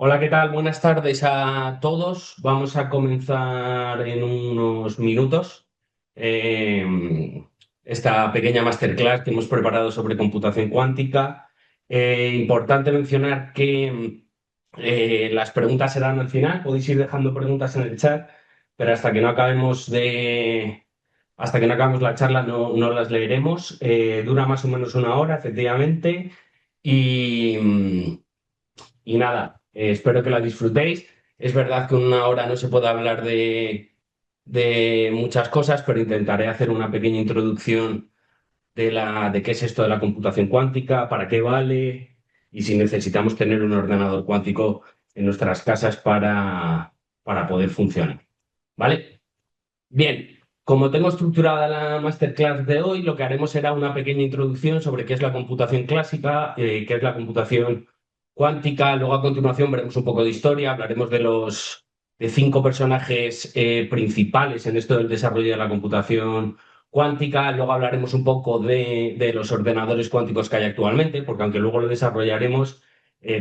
Hola, ¿qué tal? Buenas tardes a todos. Vamos a comenzar en unos minutos eh, esta pequeña masterclass que hemos preparado sobre computación cuántica. Importante mencionar que las preguntas serán al final. Podéis ir dejando preguntas en el chat, pero hasta que no acabemos la charla no las leeremos. Dura más o menos una hora, efectivamente. Y, y nada, espero que la disfrutéis. Es verdad que en una hora no se puede hablar de muchas cosas, pero intentaré hacer una pequeña introducción de qué es esto de la computación cuántica, para qué vale y si necesitamos tener un ordenador cuántico en nuestras casas para poder funcionar. ¿Vale? Bien, como tengo estructurada la masterclass de hoy, lo que haremos será una pequeña introducción sobre qué es la computación clásica, qué es la computación cuántica. Luego, a continuación, veremos un poco de historia, hablaremos de cinco personajes principales en esto del desarrollo de la computación cuántica. Luego hablaremos un poco de los ordenadores cuánticos que hay actualmente, porque aunque luego lo desarrollaremos,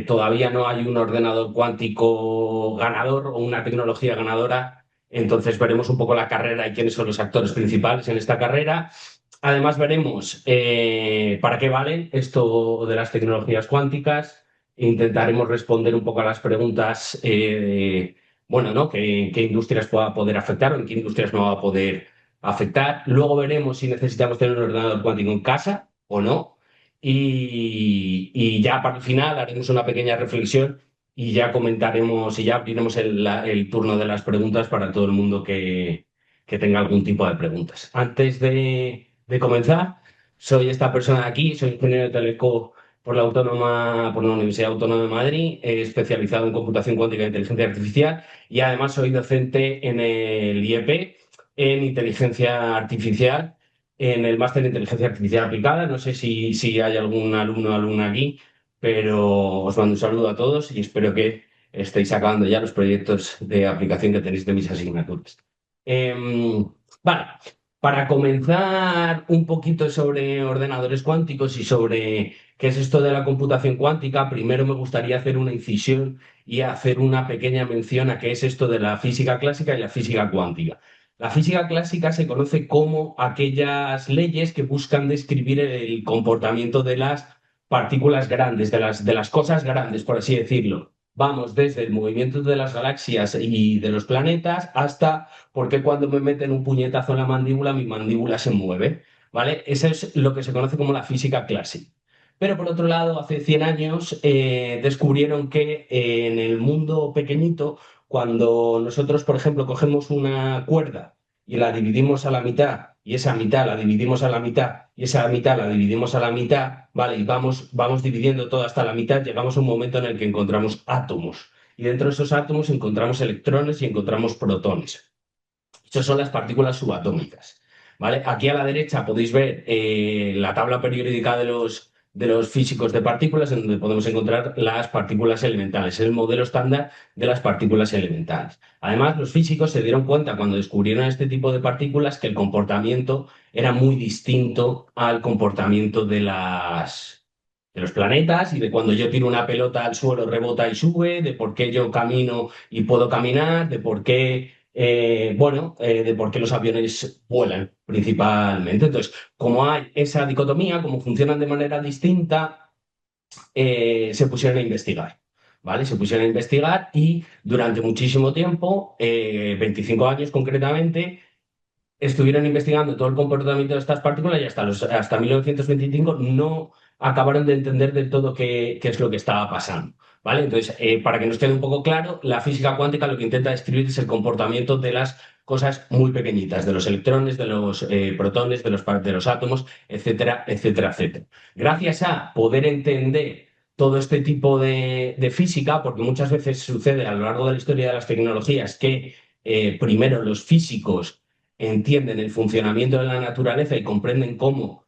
todavía no hay un ordenador cuántico ganador o una tecnología ganadora. Entonces veremos un poco la carrera y quiénes son los actores principales en esta carrera. Además veremos para qué valen esto de las tecnologías cuánticas. Intentaremos responder un poco a las preguntas, bueno, ¿no? ¿Qué industrias pueda poder afectar o en qué industrias no va a poder afectar? Luego veremos si necesitamos tener un ordenador cuántico en casa o no. Y ya para el final haremos una pequeña reflexión y ya comentaremos y ya abriremos el turno de las preguntas para todo el mundo que tenga algún tipo de preguntas. Antes de comenzar, soy esta persona de aquí, soy ingeniero de teleco por la Universidad Autónoma de Madrid, especializado en computación cuántica e inteligencia artificial y además soy docente en el IEP en inteligencia artificial, en el máster de inteligencia artificial aplicada. No sé si hay algún alumno o alumna aquí, pero os mando un saludo a todos y espero que estéis acabando ya los proyectos de aplicación que tenéis de mis asignaturas. Vale, para comenzar un poquito sobre ordenadores cuánticos y sobre qué es esto de la computación cuántica, primero me gustaría hacer una incisión y hacer una pequeña mención a qué es esto de la física clásica y la física cuántica. La física clásica se conoce como aquellas leyes que buscan describir el comportamiento de las partículas grandes, de las cosas grandes, por así decirlo. Vamos desde el movimiento de las galaxias y de los planetas hasta por qué cuando me meten un puñetazo en la mandíbula, mi mandíbula se mueve, ¿vale? Eso es lo que se conoce como la física clásica. Pero por otro lado, hace 100 años descubrieron que en el mundo pequeñito, cuando nosotros, por ejemplo, cogemos una cuerda y la dividimos a la mitad, y esa mitad la dividimos a la mitad, y esa mitad la dividimos a la mitad, ¿vale? Y vamos dividiendo todo hasta la mitad, llegamos a un momento en el que encontramos átomos. Y dentro de esos átomos encontramos electrones y encontramos protones. Estas son las partículas subatómicas, ¿vale? Aquí a la derecha podéis ver la tabla periódica de los físicos de partículas, en donde podemos encontrar las partículas elementales, el modelo estándar de las partículas elementales. Además, los físicos se dieron cuenta cuando descubrieron este tipo de partículas que el comportamiento era muy distinto al comportamiento de los planetas y de cuando yo tiro una pelota al suelo rebota y sube, de por qué yo camino y puedo caminar, de por qué de por qué los aviones vuelan principalmente. Entonces, como hay esa dicotomía, como funcionan de manera distinta, se pusieron a investigar. ¿Vale? Se pusieron a investigar y durante muchísimo tiempo, 25 años concretamente, estuvieron investigando todo el comportamiento de estas partículas y hasta 1925 no acabaron de entender del todo qué es lo que estaba pasando. ¿Vale? Entonces, para que nos quede un poco claro, la física cuántica lo que intenta describir es el comportamiento de las cosas muy pequeñitas, de los electrones, de los protones, de los átomos, etcétera, etcétera, etcétera. Gracias a poder entender todo este tipo de física, porque muchas veces sucede a lo largo de la historia de las tecnologías que primero los físicos entienden el funcionamiento de la naturaleza y comprenden cómo,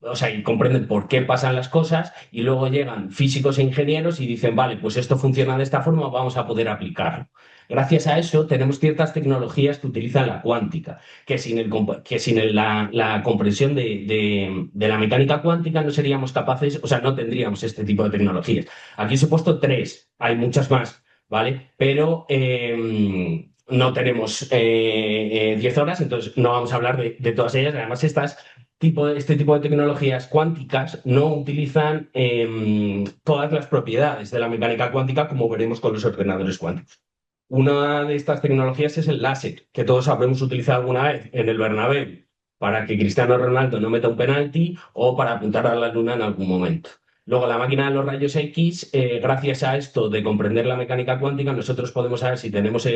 o sea, y comprenden por qué pasan las cosas, y luego llegan físicos e ingenieros y dicen, vale, pues esto funciona de esta forma, vamos a poder aplicarlo. Gracias a eso tenemos ciertas tecnologías que utilizan la cuántica, que sin la comprensión de la mecánica cuántica no seríamos capaces, o sea, no tendríamos este tipo de tecnologías. Aquí os he puesto tres, hay muchas más, ¿vale? Pero no tenemos 10 horas, entonces no vamos a hablar de todas ellas. Además, este tipo de tecnologías cuánticas no utilizan todas las propiedades de la mecánica cuántica, como veremos con los ordenadores cuánticos. Una de estas tecnologías es el láser, que todos habremos utilizado alguna vez en el Bernabéu para que Cristiano Ronaldo no meta un penalti o para apuntar a la luna en algún momento. Luego, la máquina de los rayos X, gracias a esto de comprender la mecánica cuántica, nosotros podemos saber si tenemos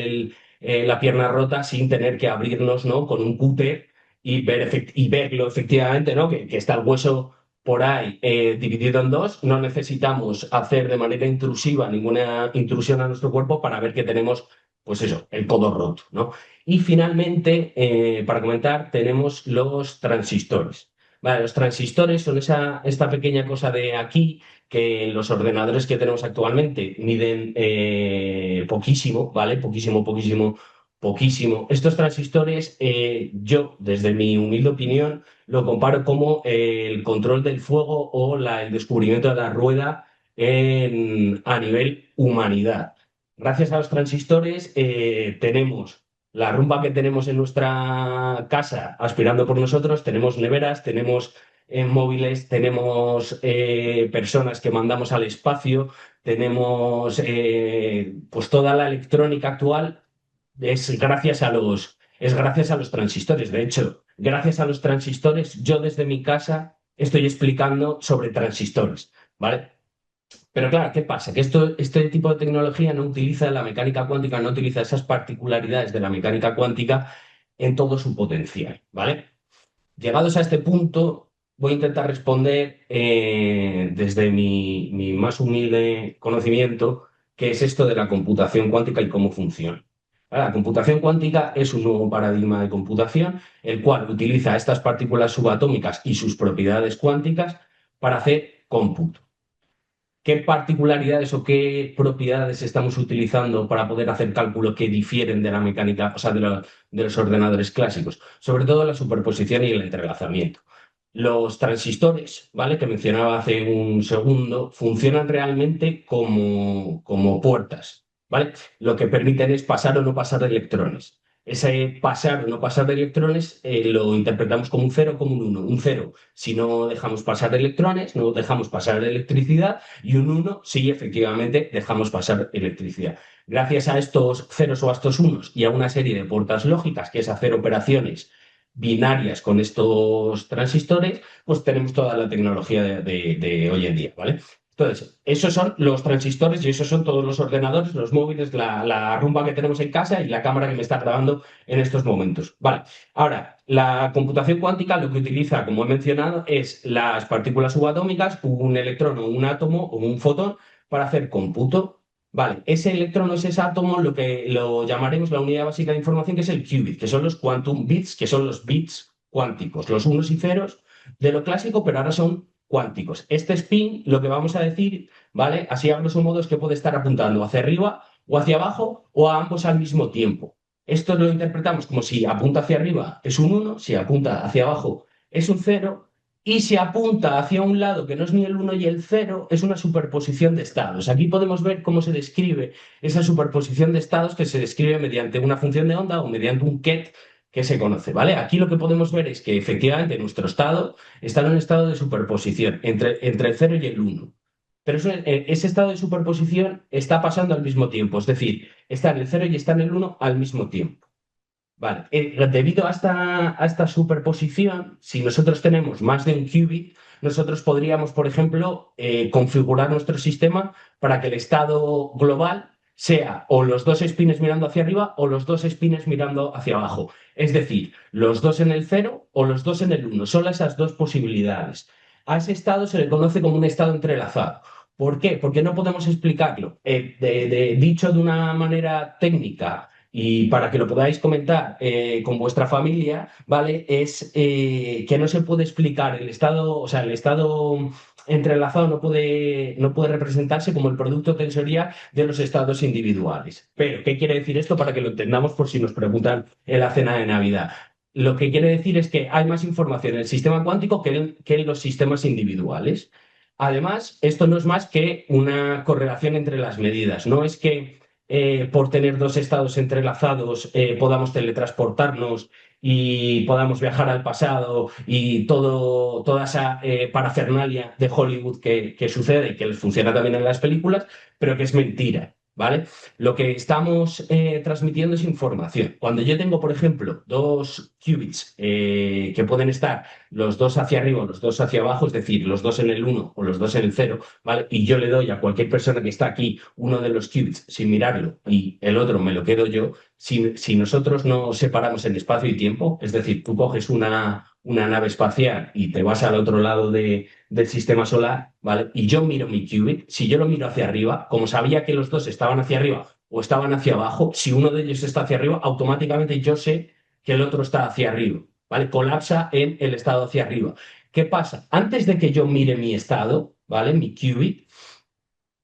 la pierna rota sin tener que abrirnos, ¿no?, con un cúter y verlo efectivamente, ¿no?, que está el hueso por ahí dividido en dos. No necesitamos hacer de manera intrusiva ninguna intrusión a nuestro cuerpo para ver que tenemos, pues eso, el codo roto, ¿no? Y finalmente, para comentar, tenemos los transistores. Vale, los transistores son esta pequeña cosa de aquí que los ordenadores que tenemos actualmente miden poquísimo, ¿vale? Poquísimo, poquísimo, poquísimo. Estos transistores, yo, desde mi humilde opinión, lo comparo como el control del fuego o el descubrimiento de la rueda a nivel humanidad. Gracias a los transistores tenemos la rumba que tenemos en nuestra casa aspirando por nosotros, tenemos neveras, tenemos móviles, tenemos personas que mandamos al espacio, tenemos pues toda la electrónica actual es gracias a los transistores. De hecho, gracias a los transistores, yo desde mi casa estoy explicando sobre transistores, ¿vale? Pero claro, ¿qué pasa? Que este tipo de tecnología no utiliza la mecánica cuántica, no utiliza esas particularidades de la mecánica cuántica en todo su potencial, ¿vale? Llegados a este punto, voy a intentar responder desde mi más humilde conocimiento, qué es esto de la computación cuántica y cómo funciona. La computación cuántica es un nuevo paradigma de computación, el cual utiliza estas partículas subatómicas y sus propiedades cuánticas para hacer cómputo. ¿Qué particularidades o qué propiedades estamos utilizando para poder hacer cálculos que difieren de la mecánica, o sea, de los ordenadores clásicos? Sobre todo la superposición y el entrelazamiento. Los transistores, ¿vale?, que mencionaba hace un segundo, funcionan realmente como puertas, ¿vale? Lo que permiten es pasar o no pasar electrones. Ese pasar o no pasar de electrones lo interpretamos como un cero o como un uno. Un cero si no dejamos pasar electrones, no dejamos pasar electricidad, y un uno si efectivamente dejamos pasar electricidad. Gracias a estos ceros o a estos unos y a una serie de puertas lógicas, que es hacer operaciones binarias con estos transistores, pues tenemos toda la tecnología de hoy en día, ¿vale? Entonces, esos son los transistores y esos son todos los ordenadores, los móviles, la rumba que tenemos en casa y la cámara que me está grabando en estos momentos. Vale. Ahora, la computación cuántica lo que utiliza, como he mencionado, es las partículas subatómicas, un electrón o un átomo o un fotón para hacer cómputo. Vale, ese electrón o ese átomo lo que lo llamaremos la unidad básica de información, que es el qubit, que son los quantum bits, que son los bits cuánticos, los unos y ceros de lo clásico, pero ahora son cuánticos. Este spin, lo que vamos a decir, ¿vale? Así a grosso modo, es que puede estar apuntando hacia arriba o hacia abajo o a ambos al mismo tiempo. Esto lo interpretamos como si apunta hacia arriba es un uno, si apunta hacia abajo es un cero, y si apunta hacia un lado que no es ni el uno y el cero, es una superposición de estados. Aquí podemos ver cómo se describe esa superposición de estados, que se describe mediante una función de onda o mediante un ket que se conoce, ¿vale? Aquí lo que podemos ver es que efectivamente nuestro estado está en un estado de superposición entre el cero y el uno. Pero ese estado de superposición está pasando al mismo tiempo, es decir, está en el cero y está en el uno al mismo tiempo. Vale, debido a esta superposición, si nosotros tenemos más de un qubit, nosotros podríamos, por ejemplo, configurar nuestro sistema para que el estado global sea o los dos espines mirando hacia arriba o los dos espines mirando hacia abajo. Es decir, los dos en el cero o los dos en el uno. Solo esas dos posibilidades. A ese estado se le conoce como un estado entrelazado. ¿Por qué? Porque no podemos explicarlo. Dicho de una manera técnica y para que lo podáis comentar con vuestra familia, ¿vale? Es que no se puede explicar el estado, o sea, el estado entrelazado no puede representarse como el producto tensorial de los estados individuales. Pero, ¿qué quiere decir esto para que lo entendamos por si nos preguntan en la cena de Navidad? Lo que quiere decir es que hay más información en el sistema cuántico que en los sistemas individuales. Además, esto no es más que una correlación entre las medidas. No es que por tener dos estados entrelazados, podamos teletransportarnos y podamos viajar al pasado y toda esa parafernalia de Hollywood que sucede y que les funciona también en las películas, pero que es mentira. ¿Vale? Lo que estamos transmitiendo es información. Cuando yo tengo, por ejemplo, dos qubits que pueden estar los dos hacia arriba o los dos hacia abajo, es decir, los dos en el uno o los dos en el cero, ¿vale? Y yo le doy a cualquier persona que está aquí uno de los qubits sin mirarlo y el otro me lo quedo yo, si nosotros no separamos en espacio y tiempo, es decir, tú coges una nave espacial y te vas al otro lado del sistema solar, ¿vale? Y yo miro mi qubit, si yo lo miro hacia arriba, como sabía que los dos estaban hacia arriba o estaban hacia abajo, si uno de ellos está hacia arriba, automáticamente yo sé que el otro está hacia arriba, ¿vale? Colapsa en el estado hacia arriba. ¿Qué pasa? Antes de que yo mire mi estado, ¿vale? Mi qubit,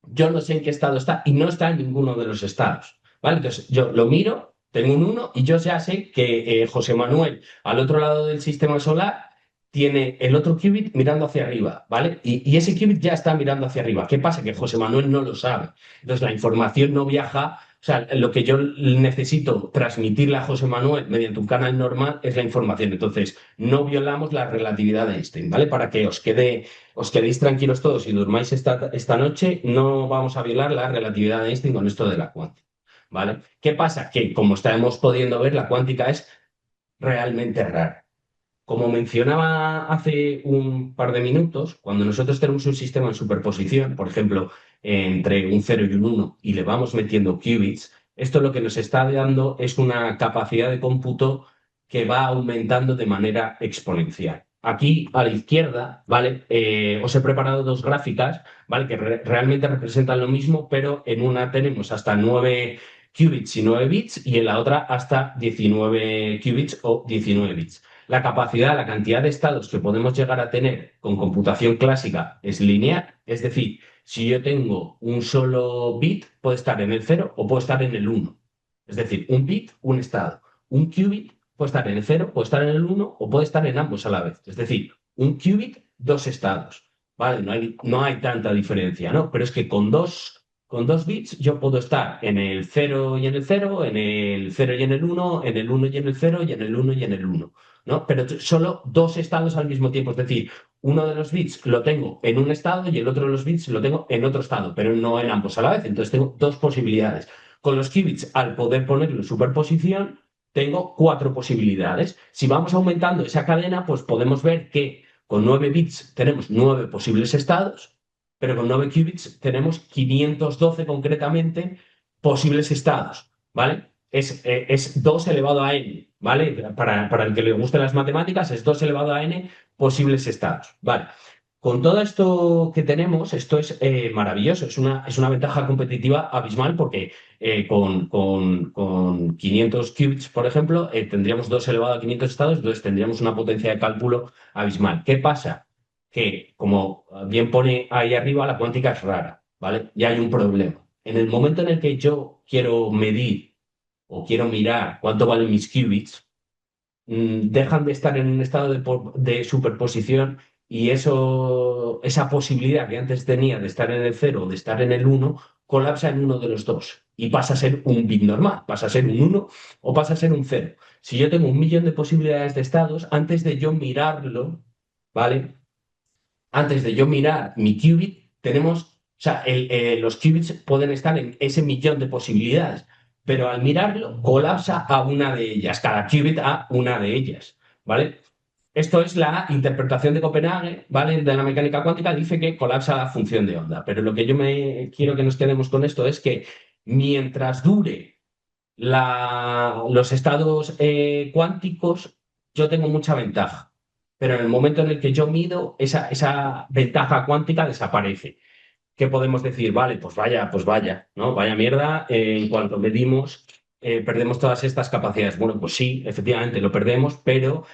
yo no sé en qué estado está y no está en ninguno de los estados, ¿vale? Entonces yo lo miro, tengo un uno y yo ya sé que José Manuel al otro lado del sistema solar tiene el otro qubit mirando hacia arriba, ¿vale? Y ese qubit ya está mirando hacia arriba. ¿Qué pasa? Que José Manuel no lo sabe. Entonces la información no viaja, o sea, lo que yo necesito transmitirle a José Manuel mediante un canal normal es la información. Entonces no violamos la relatividad de Einstein, ¿vale? Para que os quedéis tranquilos todos y durmáis esta noche, no vamos a violar la relatividad de Einstein con esto de la cuántica, ¿vale? ¿Qué pasa? Que como estamos pudiendo ver, la cuántica es realmente rara. Como mencionaba hace un par de minutos, cuando nosotros tenemos un sistema en superposición, por ejemplo, entre un cero y un uno, y le vamos metiendo qubits, esto lo que nos está dando es una capacidad de cómputo que va aumentando de manera exponencial. Aquí a la izquierda, ¿vale? Os he preparado dos gráficas, ¿vale? Que realmente representan lo mismo, pero en una tenemos hasta 9 qubits y 9 bits y en la otra hasta 19 qubits o 19 bits. La capacidad, la cantidad de estados que podemos llegar a tener con computación clásica es lineal, es decir, si yo tengo un solo bit, puede estar en el cero o puede estar en el uno. Es decir, un bit, un estado. Un qubit puede estar en el cero, puede estar en el uno o puede estar en ambos a la vez. Es decir, un qubit, dos estados. ¿Vale? No hay tanta diferencia, ¿no? Pero es que con dos bits yo puedo estar en el cero y en el cero, en el cero y en el uno, en el uno y en el cero y en el uno y en el uno. ¿No? Pero solo dos estados al mismo tiempo. Es decir, uno de los bits lo tengo en un estado y el otro de los bits lo tengo en otro estado, pero no en ambos a la vez. Entonces tengo dos posibilidades. Con los qubits, al poder ponerlo en superposición, tengo cuatro posibilidades. Si vamos aumentando esa cadena, pues podemos ver que con 9 bits tenemos 9 posibles estados, pero con 9 qubits tenemos 512 concretamente posibles estados, ¿vale? Es 2 elevado a n, ¿vale? Para el que le gusten las matemáticas, es 2 elevado a n posibles estados, ¿vale? Con todo esto que tenemos, esto es maravilloso, es una ventaja competitiva abismal porque con 500 qubits, por ejemplo, tendríamos 2 elevado a 500 estados, entonces tendríamos una potencia de cálculo abismal. ¿Qué pasa? Que, como bien pone ahí arriba, la cuántica es rara, ¿vale? Y hay un problema. En el momento en el que yo quiero medir o quiero mirar cuánto valen mis qubits, dejan de estar en un estado de superposición y esa posibilidad que antes tenía de estar en el cero o de estar en el uno colapsa en uno de los dos y pasa a ser un bit normal, pasa a ser un uno o pasa a ser un cero. Si yo tengo un millón de posibilidades de estados, antes de yo mirarlo, ¿vale? Antes de yo mirar mi qubit, tenemos, o sea, los qubits pueden estar en ese millón de posibilidades, pero al mirarlo colapsa a una de ellas, cada qubit a una de ellas, ¿vale? Esto es la interpretación de Copenhague, ¿vale? De la mecánica cuántica, dice que colapsa la función de onda, pero lo que yo me quiero que nos quedemos con esto es que mientras dure los estados cuánticos, yo tengo mucha ventaja. Pero en el momento en el que yo mido, esa ventaja cuántica desaparece. ¿Qué podemos decir? Vale, pues vaya, ¿no? Vaya mierda, en cuanto medimos, perdemos todas estas capacidades. Bueno, pues sí, efectivamente lo perdemos, pero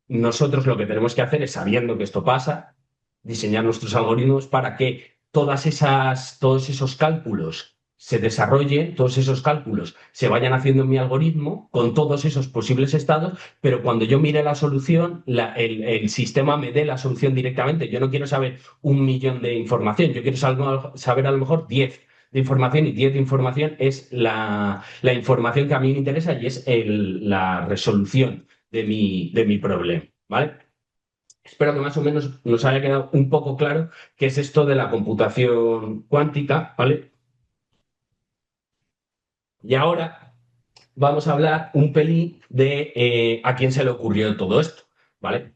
nosotros lo que tenemos que hacer es, sabiendo que esto pasa, diseñar nuestros algoritmos para que todos esos cálculos se desarrollen, todos esos cálculos se vayan haciendo en mi algoritmo con todos esos posibles estados, pero cuando yo mire la solución, el sistema me dé la solución directamente. Yo no quiero saber un millón de información, yo quiero saber a lo mejor 10 de información y 10 de información es la información que a mí me interesa y es la resolución de mi problema, ¿vale? Espero que más o menos nos haya quedado un poco claro qué es esto de la computación cuántica, ¿vale? Y ahora vamos a hablar un pelín de a quién se le ocurrió todo esto, ¿vale?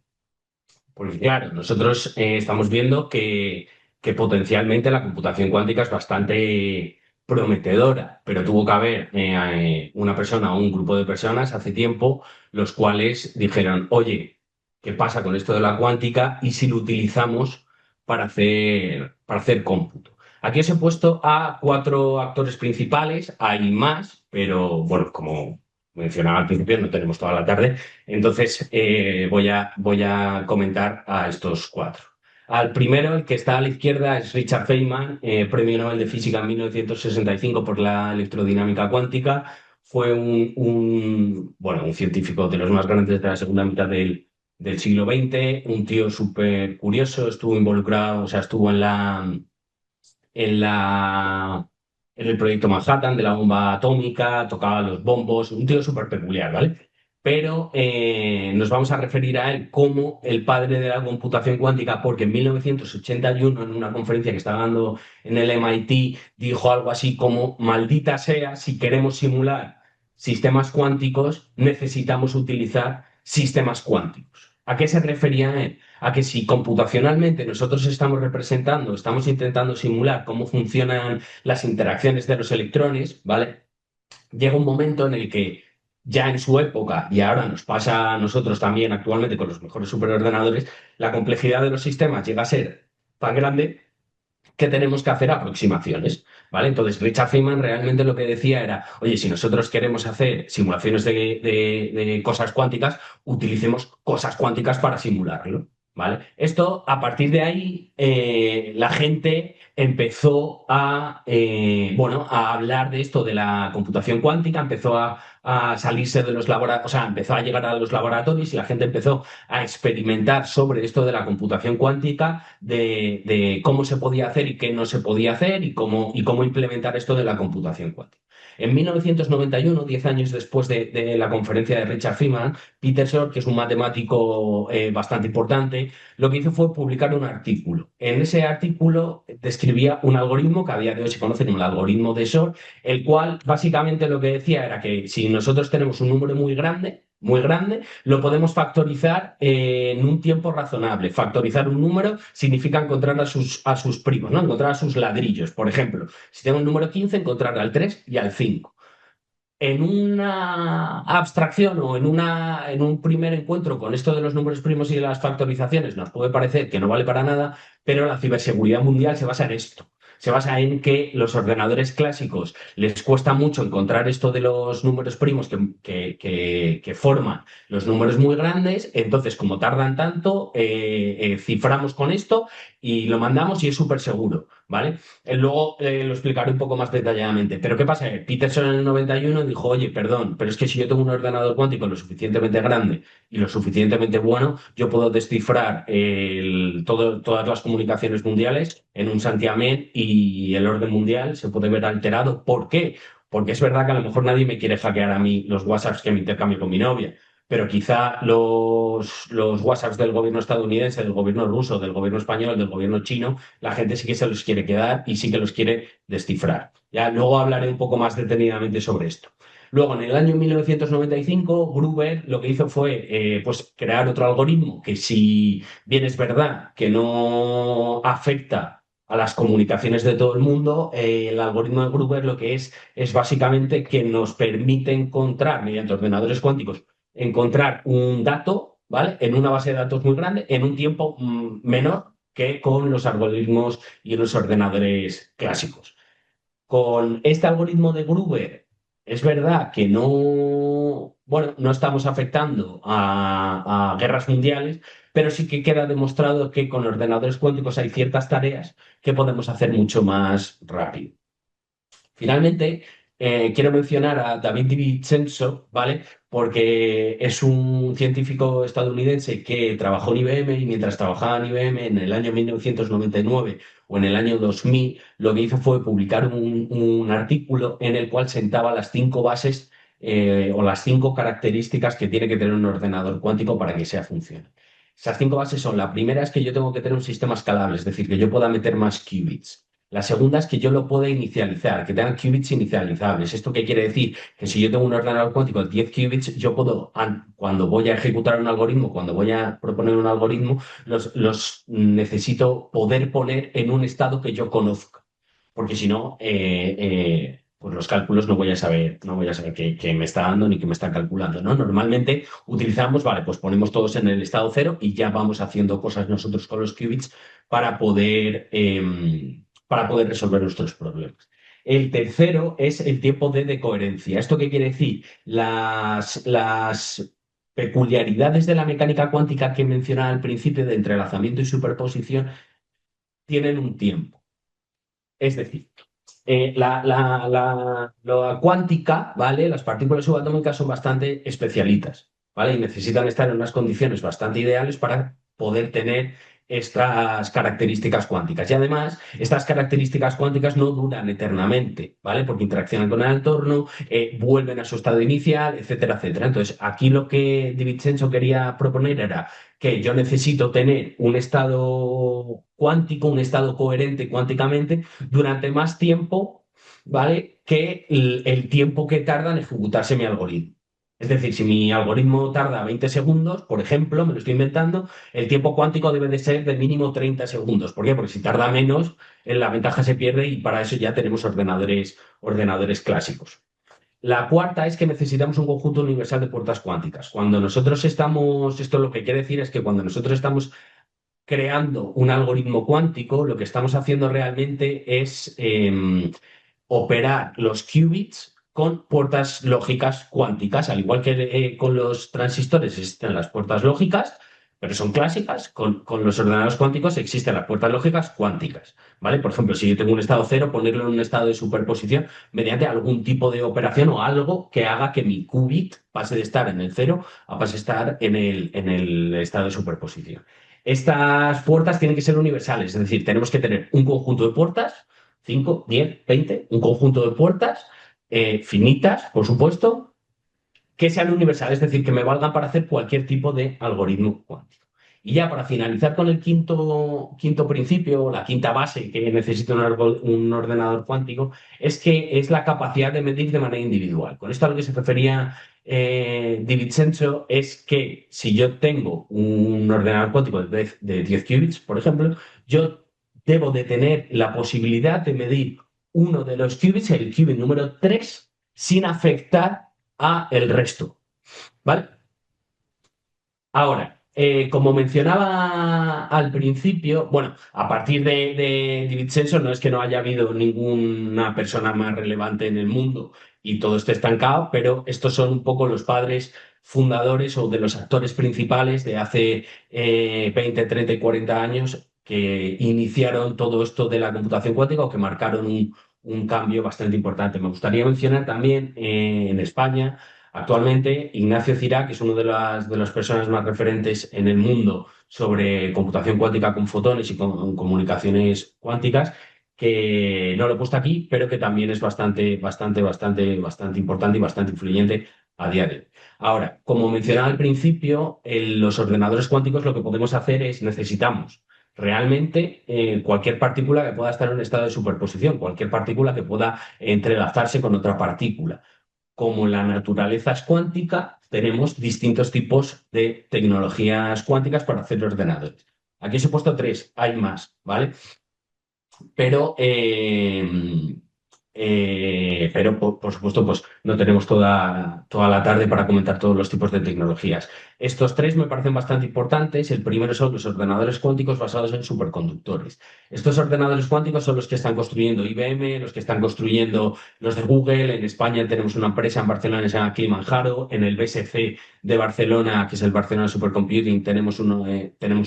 Porque claro, nosotros estamos viendo que potencialmente la computación cuántica es bastante prometedora, pero tuvo que haber una persona o un grupo de personas hace tiempo los cuales dijeron, oye, ¿qué pasa con esto de la cuántica y si lo utilizamos para hacer cómputo? Aquí os he puesto a cuatro actores principales, hay más, pero bueno, como mencionaba al principio, no tenemos toda la tarde. Entonces, voy a comentar a estos cuatro. Al primero, el que está a la izquierda, es Richard Feynman, premio Nobel de Física en 1965 por la electrodinámica cuántica. Fue bueno, un científico de los más grandes de la segunda mitad del siglo XX, un tío súper curioso, estuvo involucrado, o sea, estuvo en la, en el proyecto Manhattan de la bomba atómica, tocaba los bombos, un tío súper peculiar, ¿vale? Pero nos vamos a referir a él como el padre de la computación cuántica porque en 1981, en una conferencia que estaba dando en el MIT, dijo algo así como, maldita sea, si queremos simular sistemas cuánticos, necesitamos utilizar sistemas cuánticos. ¿A qué se refería él? A que si computacionalmente nosotros estamos representando, estamos intentando simular cómo funcionan las interacciones de los electrones, ¿vale? Llega un momento en el que ya en su época, y ahora nos pasa a nosotros también actualmente con los mejores superordenadores, la complejidad de los sistemas llega a ser tan grande que tenemos que hacer aproximaciones, ¿vale? Entonces, Richard Feynman realmente lo que decía era, oye, si nosotros queremos hacer simulaciones de cosas cuánticas, utilicemos cosas cuánticas para simularlo, ¿vale? Esto, a partir de ahí, la gente empezó bueno, a hablar de esto de la computación cuántica, empezó a salirse de los laboratorios, o sea, empezó a llegar a los laboratorios y la gente empezó a experimentar sobre esto de la computación cuántica, de cómo se podía hacer y qué no se podía hacer y cómo implementar esto de la computación cuántica. En 1991, 10 años después de la conferencia de Richard Feynman, Peter Shor, que es un matemático bastante importante, lo que hizo fue publicar un artículo. En ese artículo describía un algoritmo que a día de hoy se conoce como el algoritmo de Shor, el cual básicamente lo que decía era que si nosotros tenemos un número muy grande, lo podemos factorizar en un tiempo razonable. Factorizar un número significa encontrar a sus primos, ¿no? Encontrar a sus ladrillos. Por ejemplo, si tengo el número 15, encontrar al 3 y al 5. En una abstracción o en un primer encuentro con esto de los números primos y de las factorizaciones nos puede parecer que no vale para nada, pero la ciberseguridad mundial se basa en esto. Se basa en que los ordenadores clásicos les cuesta mucho encontrar esto de los números primos que forman los números muy grandes, entonces como tardan tanto, ciframos con esto y lo mandamos y es súper seguro, ¿vale? Luego lo explicaré un poco más detalladamente. Pero ¿qué pasa? Peterson en el 91 dijo, oye, perdón, pero es que si yo tengo un ordenador cuántico lo suficientemente grande y lo suficientemente bueno, yo puedo descifrar todas las comunicaciones mundiales en un santiamén y el orden mundial se puede ver alterado. ¿Por qué? Porque es verdad que a lo mejor nadie me quiere hackear a mí los WhatsApps que me intercambio con mi novia, pero quizá los WhatsApps del gobierno estadounidense, del gobierno ruso, del gobierno español, del gobierno chino, la gente sí que se los quiere quedar y sí que los quiere descifrar. Ya luego hablaré un poco más detenidamente sobre esto. Luego, en el año 1995, Gruber lo que hizo fue pues, crear otro algoritmo que, si bien es verdad que no afecta a las comunicaciones de todo el mundo, el algoritmo de Gruber lo que es básicamente que nos permite encontrar, mediante ordenadores cuánticos, encontrar un dato, ¿vale? En una base de datos muy grande en un tiempo menor que con los algoritmos y los ordenadores clásicos. Con este algoritmo de Gruber, es verdad que no, bueno, no estamos afectando a guerras mundiales, pero sí que queda demostrado que con ordenadores cuánticos hay ciertas tareas que podemos hacer mucho más rápido. Finalmente, quiero mencionar a David DiVincenzo, ¿vale? Porque es un científico estadounidense que trabajó en IBM y mientras trabajaba en IBM en el año 1999 o en el año 2000, lo que hizo fue publicar un artículo en el cual sentaba las 5 bases o las 5 características que tiene que tener un ordenador cuántico para que sea funcional. Esas 5 bases son: la primera es que yo tengo que tener un sistema escalable, es decir, que yo pueda meter más qubits. La segunda es que yo lo pueda inicializar, que tengan qubits inicializables. ¿Esto qué quiere decir? Que si yo tengo un ordenador cuántico de 10 qubits, yo puedo, cuando voy a ejecutar un algoritmo, cuando voy a proponer un algoritmo, los necesito poder poner en un estado que yo conozca. Porque si no, pues los cálculos no voy a saber qué me está dando ni qué me está calculando, ¿no? Normalmente utilizamos, vale, pues ponemos todos en el estado cero y ya vamos haciendo cosas nosotros con los qubits para poder, para poder resolver nuestros problemas. El tercero es el tiempo de decoherencia. ¿Esto qué quiere decir? Las peculiaridades de la mecánica cuántica que mencionaba al principio de entrelazamiento y superposición tienen un tiempo. Es decir, la cuántica, ¿vale? Las partículas subatómicas son bastante especialitas, ¿vale? Y necesitan estar en unas condiciones bastante ideales para poder tener estas características cuánticas. Y además, estas características cuánticas no duran eternamente, ¿vale? Porque interaccionan con el entorno, vuelven a su estado inicial, etcétera, etcétera. Entonces, aquí lo que Di Vincenzo quería proponer era que yo necesito tener un estado cuántico, un estado coherente cuánticamente durante más tiempo, ¿vale? Que el tiempo que tarda en ejecutarse mi algoritmo. Es decir, si mi algoritmo tarda 20 segundos, por ejemplo, me lo estoy inventando, el tiempo cuántico debe de ser de mínimo 30 segundos. ¿Por qué? Porque si tarda menos, la ventaja se pierde y para eso ya tenemos ordenadores clásicos. La cuarta es que necesitamos un conjunto universal de puertas cuánticas. Cuando nosotros estamos, esto lo que quiere decir es que cuando nosotros estamos creando un algoritmo cuántico, lo que estamos haciendo realmente es operar los qubits con puertas lógicas cuánticas, al igual que con los transistores existen las puertas lógicas, pero son clásicas, con los ordenadores cuánticos existen las puertas lógicas cuánticas, ¿vale? Por ejemplo, si yo tengo un estado cero, ponerlo en un estado de superposición mediante algún tipo de operación o algo que haga que mi qubit pase de estar en el cero a pase de estar en el estado de superposición. Estas puertas tienen que ser universales, es decir, tenemos que tener un conjunto de puertas, 5, 10, 20, un conjunto de puertas finitas, por supuesto, que sean universales, es decir, que me valgan para hacer cualquier tipo de algoritmo cuántico. Y ya para finalizar con el quinto principio, la quinta base que necesita un ordenador cuántico, es que es la capacidad de medir de manera individual. Con esto a lo que se refería Di Vincenzo es que si yo tengo un ordenador cuántico de 10 qubits, por ejemplo, yo debo de tener la posibilidad de medir uno de los qubits, el qubit número 3, sin afectar a el resto, ¿vale? Ahora, como mencionaba al principio, bueno, a partir de Di Vincenzo no es que no haya habido ninguna persona más relevante en el mundo y todo esté estancado, pero estos son un poco los padres fundadores o de los actores principales de hace 20, 30 y 40 años que iniciaron todo esto de la computación cuántica o que marcaron un cambio bastante importante. Me gustaría mencionar también en España. Actualmente, Ignacio Cirac es una de las personas más referentes en el mundo sobre computación cuántica con fotones y con comunicaciones cuánticas, que no lo he puesto aquí, pero que también es bastante, bastante, bastante, bastante importante y bastante influyente a día de hoy. Ahora, como mencionaba al principio, en los ordenadores cuánticos lo que podemos hacer es necesitamos realmente cualquier partícula que pueda estar en un estado de superposición, cualquier partícula que pueda entrelazarse con otra partícula. Como la naturaleza es cuántica, tenemos distintos tipos de tecnologías cuánticas para hacer ordenadores. Aquí os he puesto tres, hay más, ¿vale? Pero, pero por supuesto, pues no tenemos toda la tarde para comentar todos los tipos de tecnologías. Estos tres me parecen bastante importantes. El primero son los ordenadores cuánticos basados en superconductores. Estos ordenadores cuánticos son los que están construyendo IBM, los que están construyendo los de Google. En España tenemos una empresa en Barcelona que se llama Kilimanjaro. En el BSC de Barcelona, que es el Barcelona Supercomputing, tenemos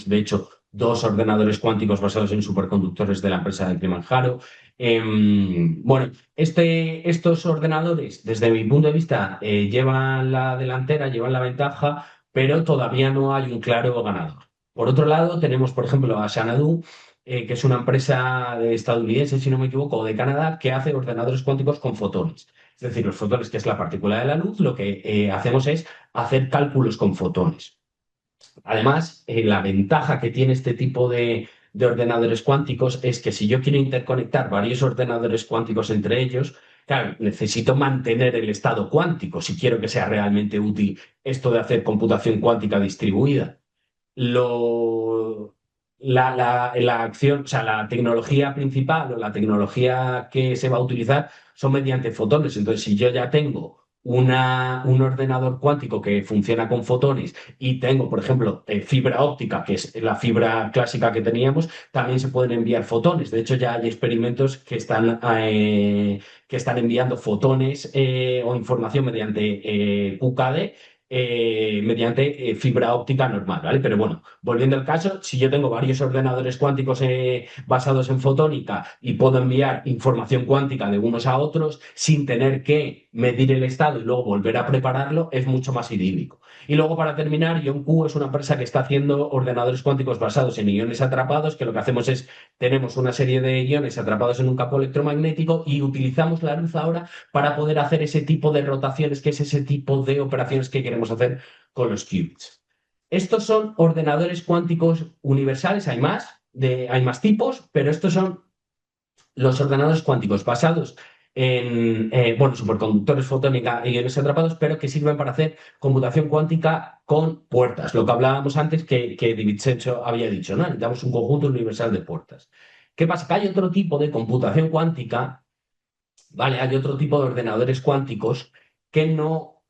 de hecho dos ordenadores cuánticos basados en superconductores de la empresa de Kilimanjaro. Bueno, estos ordenadores, desde mi punto de vista, llevan la delantera, llevan la ventaja, pero todavía no hay un claro ganador. Por otro lado, tenemos, por ejemplo, a Xanadu, que es una empresa estadounidense, si no me equivoco, o de Canadá, que hace ordenadores cuánticos con fotones. Es decir, los fotones, que es la partícula de la luz, lo que hacemos es hacer cálculos con fotones. Además, la ventaja que tiene este tipo de ordenadores cuánticos es que si yo quiero interconectar varios ordenadores cuánticos entre ellos, claro, necesito mantener el estado cuántico si quiero que sea realmente útil esto de hacer computación cuántica distribuida. Lo, la acción, o sea, la tecnología principal o la tecnología que se va a utilizar son mediante fotones. Entonces, si yo ya tengo un ordenador cuántico que funciona con fotones y tengo, por ejemplo, fibra óptica, que es la fibra clásica que teníamos, también se pueden enviar fotones. De hecho, ya hay experimentos que están enviando fotones o información mediante QKD, mediante fibra óptica normal, ¿vale? Pero bueno, volviendo al caso, si yo tengo varios ordenadores cuánticos basados en fotónica y puedo enviar información cuántica de unos a otros sin tener que medir el estado y luego volver a prepararlo, es mucho más idílico. Y luego, para terminar, IonQ es una empresa que está haciendo ordenadores cuánticos basados en iones atrapados, que lo que hacemos es, tenemos una serie de iones atrapados en un campo electromagnético y utilizamos la luz ahora para poder hacer ese tipo de rotaciones, que es ese tipo de operaciones que queremos hacer con los qubits. Estos son ordenadores cuánticos universales, hay más tipos, pero estos son los ordenadores cuánticos basados en bueno, superconductores fotónica y iones atrapados, pero que sirven para hacer computación cuántica con puertas, lo que hablábamos antes que Di Vincenzo había dicho, ¿no? Necesitamos un conjunto universal de puertas. ¿Qué pasa? Que hay otro tipo de computación cuántica, ¿vale? Hay otro tipo de ordenadores cuánticos que no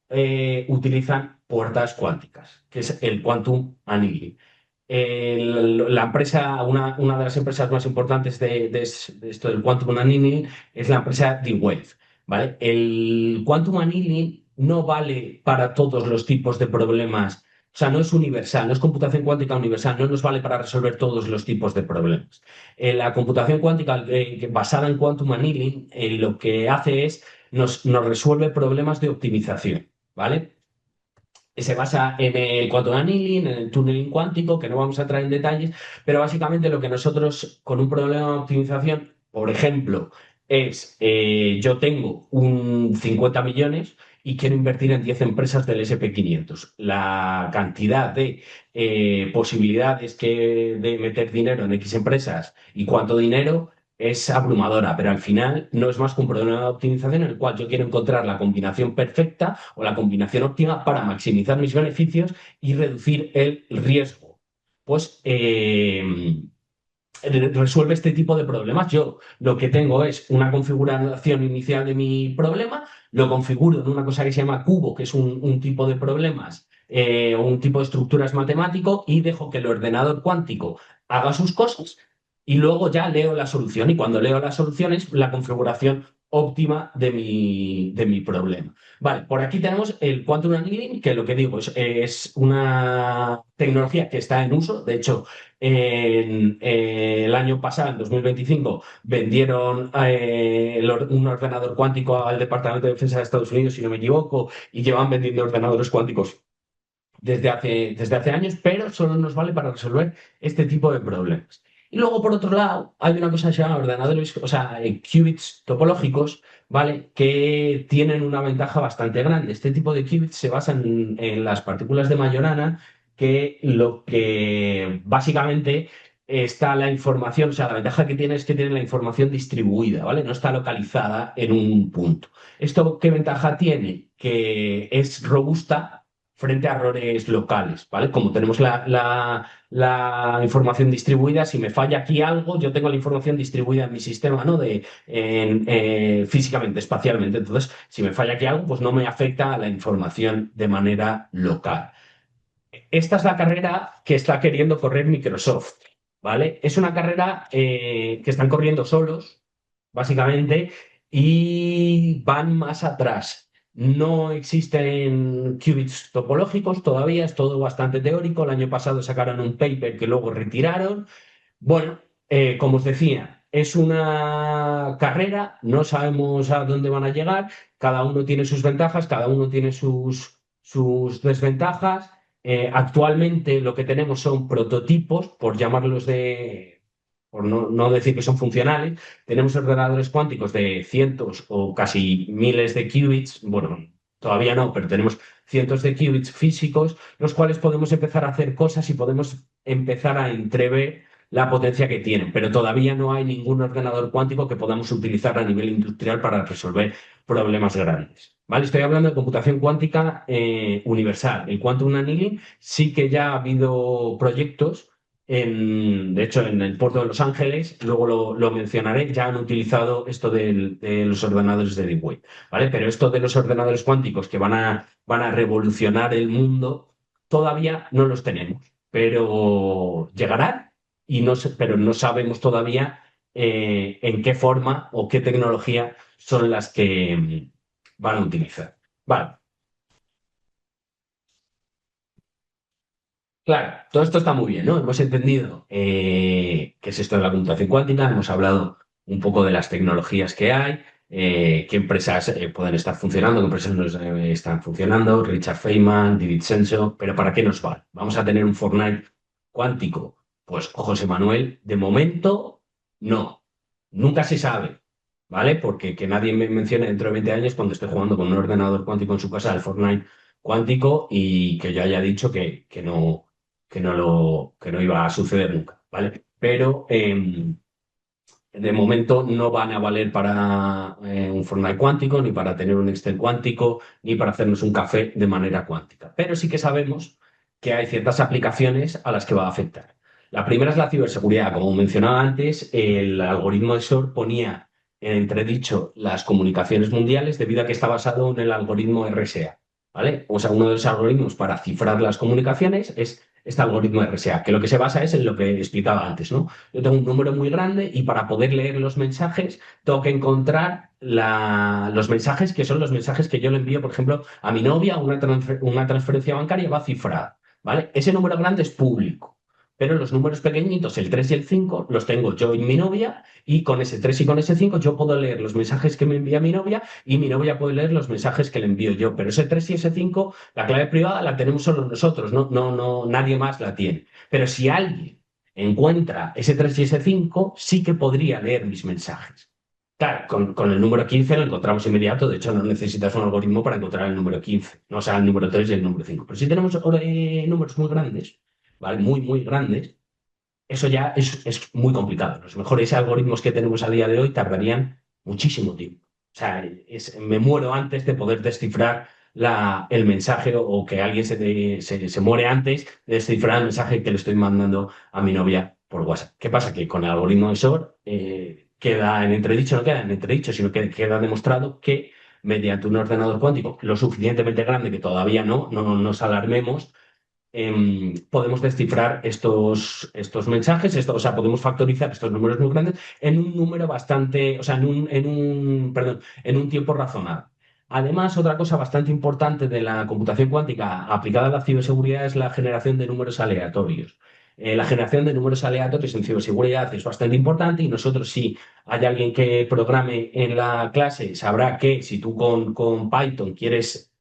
utilizan puertas cuánticas, que es el quantum annealing. La empresa, una de las empresas más importantes de esto del quantum annealing es la empresa D-Wave, ¿vale? El quantum annealing no vale para todos los tipos de problemas, o sea, no es universal, no es computación cuántica universal, no nos vale para resolver todos los tipos de problemas. La computación cuántica basada en quantum annealing lo que hace es nos resuelve problemas de optimización, ¿vale? Se basa en el quantum annealing, en el tunneling cuántico, que no vamos a entrar en detalles, pero básicamente lo que nosotros con un problema de optimización, por ejemplo, es yo tengo un 50 millones y quiero invertir en 10 empresas del SP500. La cantidad de posibilidades de meter dinero en X empresas y cuánto dinero es abrumadora, pero al final no es más que un problema de optimización en el cual yo quiero encontrar la combinación perfecta o la combinación óptima para maximizar mis beneficios y reducir el riesgo. Pues resuelve este tipo de problemas. Yo lo que tengo es una configuración inicial de mi problema, lo configuro en una cosa que se llama cubo, que es un tipo de problemas o un tipo de estructuras matemático, y dejo que el ordenador cuántico haga sus cosas y luego ya leo la solución. Y cuando leo la solución es la configuración óptima de mi problema. Vale, por aquí tenemos el Quantum Annealing, que lo que digo es una tecnología que está en uso. De hecho, el año pasado, en 2025, vendieron un ordenador cuántico al Departamento de Defensa de Estados Unidos, si no me equivoco, y llevan vendiendo ordenadores cuánticos desde hace años, pero solo nos vale para resolver este tipo de problemas. Y luego, por otro lado, hay una cosa que se llama ordenadores, o sea, qubits topológicos, ¿vale? Que tienen una ventaja bastante grande. Este tipo de qubits se basan en las partículas de Majorana, que lo que básicamente está la información, o sea, la ventaja que tiene es que tiene la información distribuida, ¿vale? No está localizada en un punto. ¿Esto qué ventaja tiene? Que es robusta frente a errores locales, ¿vale? Como tenemos la información distribuida, si me falla aquí algo, yo tengo la información distribuida en mi sistema, ¿no? Físicamente, espacialmente. Entonces, si me falla aquí algo, pues no me afecta a la información de manera local. Esta es la carrera que está queriendo correr Microsoft, ¿vale? Es una carrera que están corriendo solos, básicamente, y van más atrás No existen qubits topológicos todavía, es todo bastante teórico. El año pasado sacaron un paper que luego retiraron. Bueno, como os decía, es una carrera, no sabemos a dónde van a llegar, cada uno tiene sus ventajas, cada uno tiene sus desventajas. Actualmente lo que tenemos son prototipos, por llamarlos por no decir que son funcionales. Tenemos ordenadores cuánticos de cientos o casi miles de qubits, bueno, todavía no, pero tenemos cientos de qubits físicos, los cuales podemos empezar a hacer cosas y podemos empezar a entrever la potencia que tienen, pero todavía no hay ningún ordenador cuántico que podamos utilizar a nivel industrial para resolver problemas grandes. ¿Vale? Estoy hablando de computación cuántica universal. El quantum annealing sí que ya ha habido proyectos, de hecho en el puerto de Los Ángeles, luego lo mencionaré, ya han utilizado esto de los ordenadores de Dewey, ¿vale? Pero esto de los ordenadores cuánticos que van a revolucionar el mundo, todavía no los tenemos, pero llegarán y pero no sabemos todavía en qué forma o qué tecnología son las que van a utilizar. Vale, claro, todo esto está muy bien, ¿no? Hemos entendido qué es esto de la computación cuántica, hemos hablado un poco de las tecnologías que hay, qué empresas pueden estar funcionando, qué empresas no están funcionando, Richard Feynman, David Senso, pero ¿para qué nos van? ¿Vamos a tener un Fortnite cuántico? Pues, José Manuel, de momento, no. Nunca se sabe, ¿vale? Porque que nadie me mencione dentro de 20 años cuando esté jugando con un ordenador cuántico en su casa al Fortnite cuántico y que yo haya dicho que no iba a suceder nunca, ¿vale? Pero de momento no van a valer para un Fortnite cuántico, ni para tener un Excel cuántico, ni para hacernos un café de manera cuántica. Pero sí que sabemos que hay ciertas aplicaciones a las que va a afectar. La primera es la ciberseguridad. Como mencionaba antes, el algoritmo de Shor ponía en entredicho las comunicaciones mundiales debido a que está basado en el algoritmo RSA, ¿vale? O sea, uno de los algoritmos para cifrar las comunicaciones es este algoritmo RSA, que lo que se basa es en lo que explicaba antes, ¿no? Yo tengo un número muy grande y para poder leer los mensajes tengo que encontrar los mensajes que son los mensajes que yo le envío, por ejemplo, a mi novia, una transferencia bancaria va cifrada, ¿vale? Ese número grande es público, pero los números pequeñitos, el 3 y el 5, los tengo yo y mi novia y con ese 3 y con ese 5 yo puedo leer los mensajes que me envía mi novia y mi novia puede leer los mensajes que le envío yo, pero ese 3 y ese 5, la clave privada la tenemos solo nosotros, nadie más la tiene. Pero si alguien encuentra ese 3 y ese 5 sí que podría leer mis mensajes. Claro, con el número 15 lo encontramos inmediato, de hecho no necesitas un algoritmo para encontrar el número 15, no, o sea, el número 3 y el número 5. Pero si tenemos números muy grandes, ¿vale? Muy, muy grandes, eso ya es muy complicado. Los mejores algoritmos que tenemos a día de hoy tardarían muchísimo tiempo. O sea, me muero antes de poder descifrar el mensaje o que alguien se muere antes de descifrar el mensaje que le estoy mandando a mi novia por WhatsApp. ¿Qué pasa? Que con el algoritmo de SOR queda en entredicho, no queda en entredicho, sino que queda demostrado que mediante un ordenador cuántico lo suficientemente grande que todavía no nos alarmemos, podemos descifrar estos mensajes, o sea, podemos factorizar estos números muy grandes en un número bastante, o sea, perdón, en un tiempo razonable. Además, otra cosa bastante importante de la computación cuántica aplicada a la ciberseguridad es la generación de números aleatorios. La generación de números aleatorios en ciberseguridad es bastante importante y nosotros, si hay alguien que programe en la clase, sabrá que si tú con Python quieres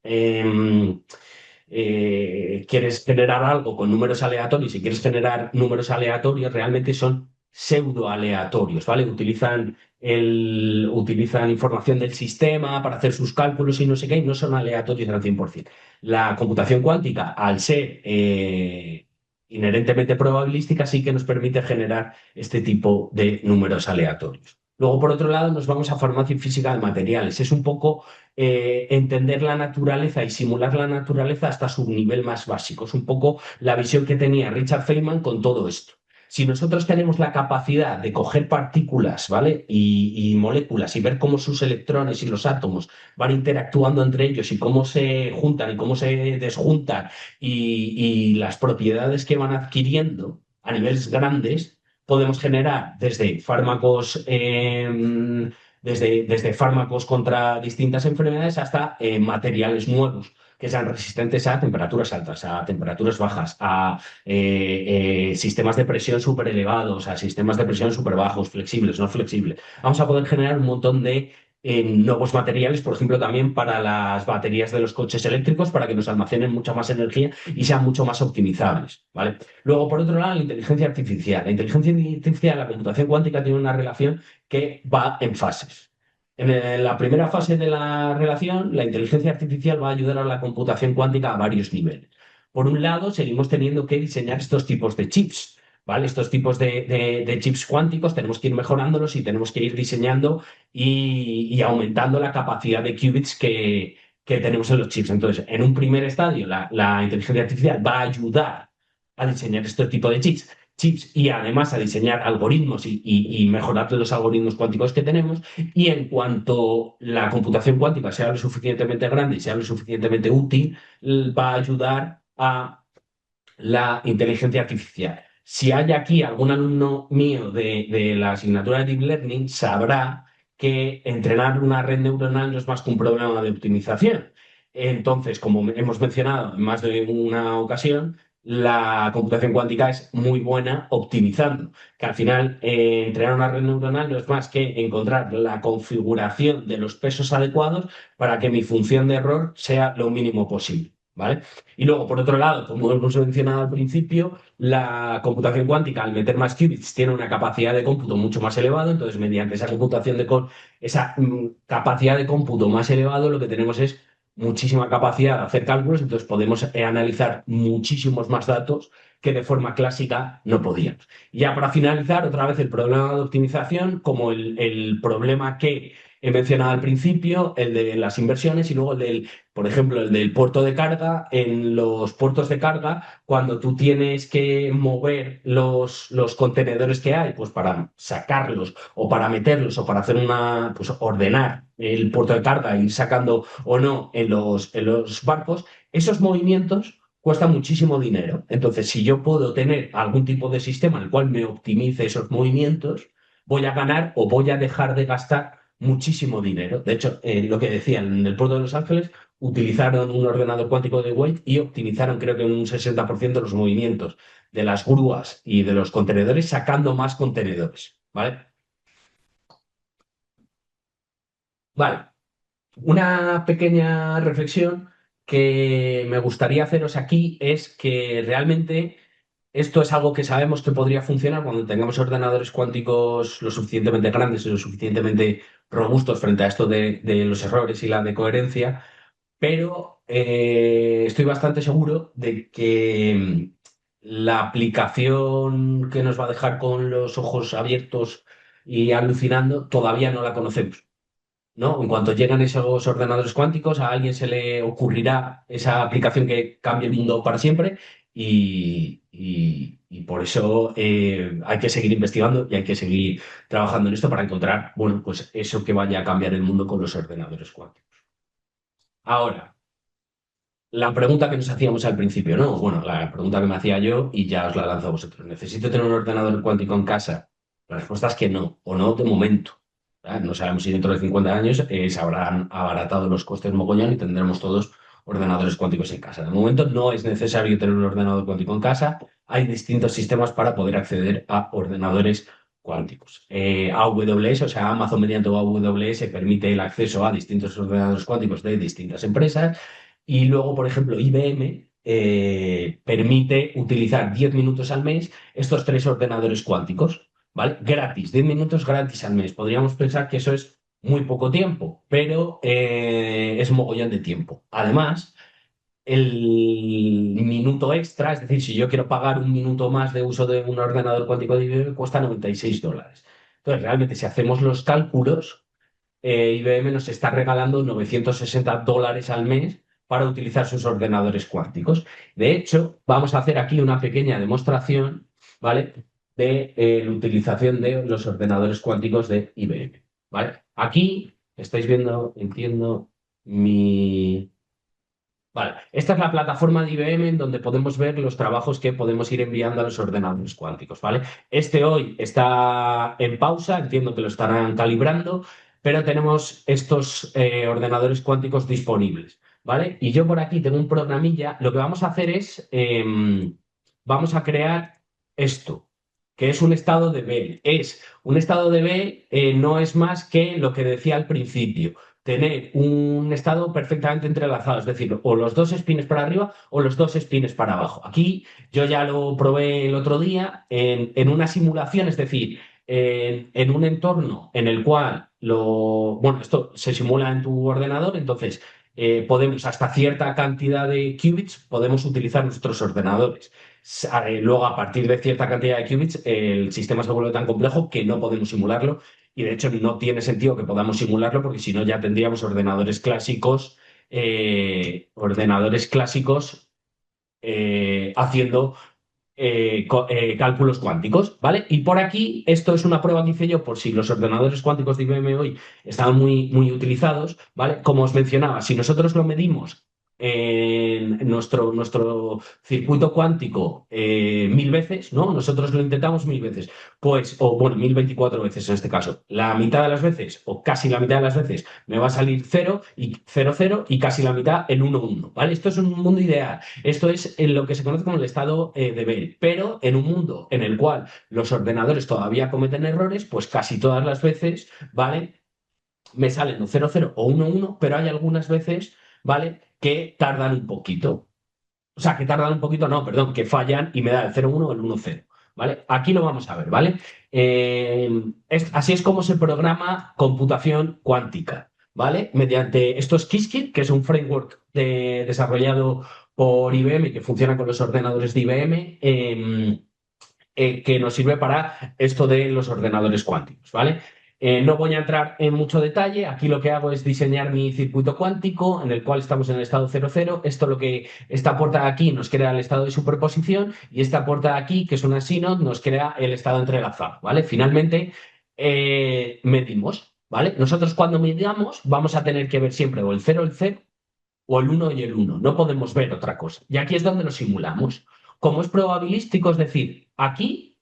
generar algo con números aleatorios y quieres generar números aleatorios, realmente son pseudo aleatorios, ¿vale? Utilizan información del sistema para hacer sus cálculos y no sé qué, y no son aleatorios al 100%. La computación cuántica, al ser inherentemente probabilística, sí que nos permite generar este tipo de números aleatorios. Luego, por otro lado, nos vamos a farmacia física de materiales. Es un poco entender la naturaleza y simular la naturaleza hasta su nivel más básico. Es un poco la visión que tenía Richard Feynman con todo esto. Si nosotros tenemos la capacidad de coger partículas, ¿vale? Y moléculas y ver cómo sus electrones y los átomos van interactuando entre ellos y cómo se juntan y cómo se desjuntan y las propiedades que van adquiriendo a niveles grandes, podemos generar desde fármacos desde fármacos contra distintas enfermedades hasta materiales nuevos que sean resistentes a temperaturas altas, a temperaturas bajas, a sistemas de presión súper elevados, a sistemas de presión súper bajos, flexibles, no flexibles. Vamos a poder generar un montón de nuevos materiales, por ejemplo, también para las baterías de los coches eléctricos, para que nos almacenen mucha más energía y sean mucho más optimizables, ¿vale? Luego, por otro lado, la inteligencia artificial. La inteligencia artificial, la computación cuántica tiene una relación que va en fases. En la primera fase de la relación, la inteligencia artificial va a ayudar a la computación cuántica a varios niveles. Por un lado, seguimos teniendo que diseñar estos tipos de chips, ¿vale? Estos tipos de chips cuánticos tenemos que ir mejorándolos y tenemos que ir diseñando y aumentando la capacidad de qubits que tenemos en los chips. Entonces, en un primer estadio, la inteligencia artificial va a ayudar a diseñar este tipo de chips y además a diseñar algoritmos y mejorar los algoritmos cuánticos que tenemos. Y en cuanto la computación cuántica sea lo suficientemente grande y sea lo suficientemente útil, va a ayudar a la inteligencia artificial. Si hay aquí algún alumno mío de la asignatura de Deep Learning, sabrá que entrenar una red neuronal no es más que un problema de optimización. Entonces, como hemos mencionado en más de una ocasión, la computación cuántica es muy buena optimizando, que al final entrenar una red neuronal no es más que encontrar la configuración de los pesos adecuados para que mi función de error sea lo mínimo posible, ¿vale? Y luego, por otro lado, como hemos mencionado al principio, la computación cuántica, al meter más qubits, tiene una capacidad de cómputo mucho más elevada. Entonces, mediante esa esa capacidad de cómputo más elevado, lo que tenemos es muchísima capacidad de hacer cálculos. Entonces, podemos analizar muchísimos más datos que de forma clásica no podíamos. Y ya para finalizar, otra vez el problema de optimización, como el problema que he mencionado al principio, el de las inversiones y luego por ejemplo, el del puerto de carga. En los puertos de carga, cuando tú tienes que mover los contenedores que hay, pues para sacarlos o para meterlos o para hacer pues ordenar el puerto de carga, ir sacando o no en los barcos, esos movimientos cuestan muchísimo dinero. Entonces, si yo puedo tener algún tipo de sistema en el cual me optimice esos movimientos, voy a ganar o voy a dejar de gastar muchísimo dinero. De hecho, lo que decía en el puerto de Los Ángeles, utilizaron un ordenador cuántico de Wade y optimizaron creo que en un 60% los movimientos de las grúas y de los contenedores, sacando más contenedores, ¿vale? Vale, una pequeña reflexión que me gustaría haceros aquí es que realmente esto es algo que sabemos que podría funcionar cuando tengamos ordenadores cuánticos lo suficientemente grandes y lo suficientemente robustos frente a esto de los errores y la decoherencia, pero estoy bastante seguro de que la aplicación que nos va a dejar con los ojos abiertos y alucinando todavía no la conocemos, ¿no? En cuanto llegan esos ordenadores cuánticos, a alguien se le ocurrirá esa aplicación que cambie el mundo para siempre y por eso hay que seguir investigando y hay que seguir trabajando en esto para encontrar, bueno, pues eso que vaya a cambiar el mundo con los ordenadores cuánticos. Ahora, la pregunta que nos hacíamos al principio, ¿no? Bueno, la pregunta que me hacía yo y ya os la lanzo a vosotros. ¿Necesito tener un ordenador cuántico en casa? La respuesta es que no, o no de momento. ¿Verdad? No sabemos si dentro de 50 años se habrán abaratado los costes mogollón y tendremos todos ordenadores cuánticos en casa. De momento no es necesario tener un ordenador cuántico en casa. Hay distintos sistemas para poder acceder a ordenadores cuánticos. AWS, o sea, Amazon mediante AWS permite el acceso a distintos ordenadores cuánticos de distintas empresas. Y luego, por ejemplo, IBM permite utilizar 10 minutos al mes estos tres ordenadores cuánticos, ¿vale? Gratis, 10 minutos gratis al mes. Podríamos pensar que eso es muy poco tiempo, pero es mogollón de tiempo. Además, el minuto extra, es decir, si yo quiero pagar un minuto más de uso de un ordenador cuántico de IBM, cuesta $96. Entonces, realmente, si hacemos los cálculos, IBM nos está regalando $960 al mes para utilizar sus ordenadores cuánticos. De hecho, vamos a hacer aquí una pequeña demostración, ¿vale? De la utilización de los ordenadores cuánticos de IBM, ¿vale? Aquí estáis viendo, entiendo, mi... Vale, esta es la plataforma de IBM en donde podemos ver los trabajos que podemos ir enviando a los ordenadores cuánticos, ¿vale? Este hoy está en pausa, entiendo que lo estarán calibrando, pero tenemos estos ordenadores cuánticos disponibles, ¿vale? Y yo por aquí tengo un programilla. Lo que vamos a hacer es, vamos a crear esto, que es un estado de Bell. Es un estado de Bell, no es más que lo que decía al principio, tener un estado perfectamente entrelazado, es decir, o los dos espines para arriba o los dos espines para abajo. Aquí yo ya lo probé el otro día en una simulación, es decir, en un entorno en el cual bueno, esto se simula en tu ordenador, entonces podemos, hasta cierta cantidad de qubits, podemos utilizar nuestros ordenadores. Luego, a partir de cierta cantidad de qubits, el sistema se vuelve tan complejo que no podemos simularlo y de hecho no tiene sentido que podamos simularlo porque si no ya tendríamos ordenadores clásicos haciendo cálculos cuánticos, ¿vale? Y por aquí, esto es una prueba que hice yo por si los ordenadores cuánticos de IBM hoy estaban muy, muy utilizados, ¿vale? Como os mencionaba, si nosotros lo medimos en nuestro circuito cuántico 1000 veces, ¿no? Nosotros lo intentamos 1000 veces, pues, o bueno, 1024 veces en este caso. La mitad de las veces, o casi la mitad de las veces, me va a salir cero y cero cero y casi la mitad el uno uno, ¿vale? Esto es un mundo ideal. Esto es en lo que se conoce como el estado de Bell, pero en un mundo en el cual los ordenadores todavía cometen errores, pues casi todas las veces, ¿vale? Me salen un cero cero o uno uno, pero hay algunas veces, ¿vale? Que tardan un poquito. O sea, que tardan un poquito, no, perdón, que fallan y me da el cero uno o el uno cero, ¿vale? Aquí lo vamos a ver, ¿vale? Así es como se programa computación cuántica, ¿vale? Mediante estos Qiskit, que es un framework desarrollado por IBM que funciona con los ordenadores de IBM, que nos sirve para esto de los ordenadores cuánticos, ¿vale? No voy a entrar en mucho detalle. Aquí lo que hago es diseñar mi circuito cuántico en el cual estamos en el estado cero cero. Esta puerta de aquí nos crea el estado de superposición y esta puerta de aquí, que es una synod, nos crea el estado entrelazado, ¿vale? Finalmente, medimos, ¿vale? Nosotros cuando midamos vamos a tener que ver siempre o el cero o el uno y el uno. No podemos ver otra cosa. Y aquí es donde lo simulamos. Como es probabilístico, es decir, aquí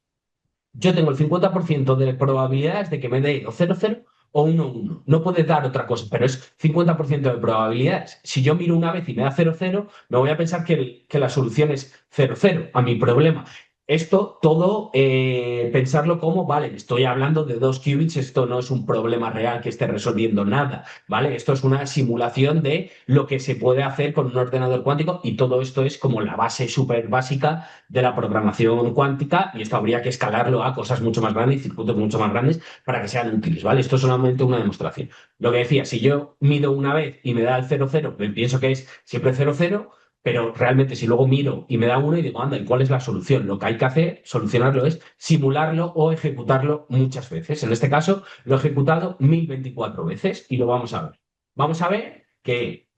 yo tengo el 50% de probabilidades de que me dé o cero cero o uno uno. No puede dar otra cosa, pero es 50% de probabilidades. Si yo miro una vez y me da cero cero, me voy a pensar que la solución es cero cero a mi problema. Esto todo pensarlo como, vale, estoy hablando de 2 qubits, esto no es un problema real que esté resolviendo nada, ¿vale? Esto es una simulación de lo que se puede hacer con un ordenador cuántico y todo esto es como la base súper básica de la programación cuántica y esto habría que escalarlo a cosas mucho más grandes y circuitos mucho más grandes para que sean útiles, ¿vale? Esto es solamente una demostración. Lo que decía, si yo mido una vez y me da el cero cero, pienso que es siempre cero cero, pero realmente si luego miro y me da uno y digo, anda, ¿y cuál es la solución? Lo que hay que hacer, solucionarlo, es simularlo o ejecutarlo muchas veces. En este caso, lo he ejecutado 1024 veces y lo vamos a ver. Vamos a ver que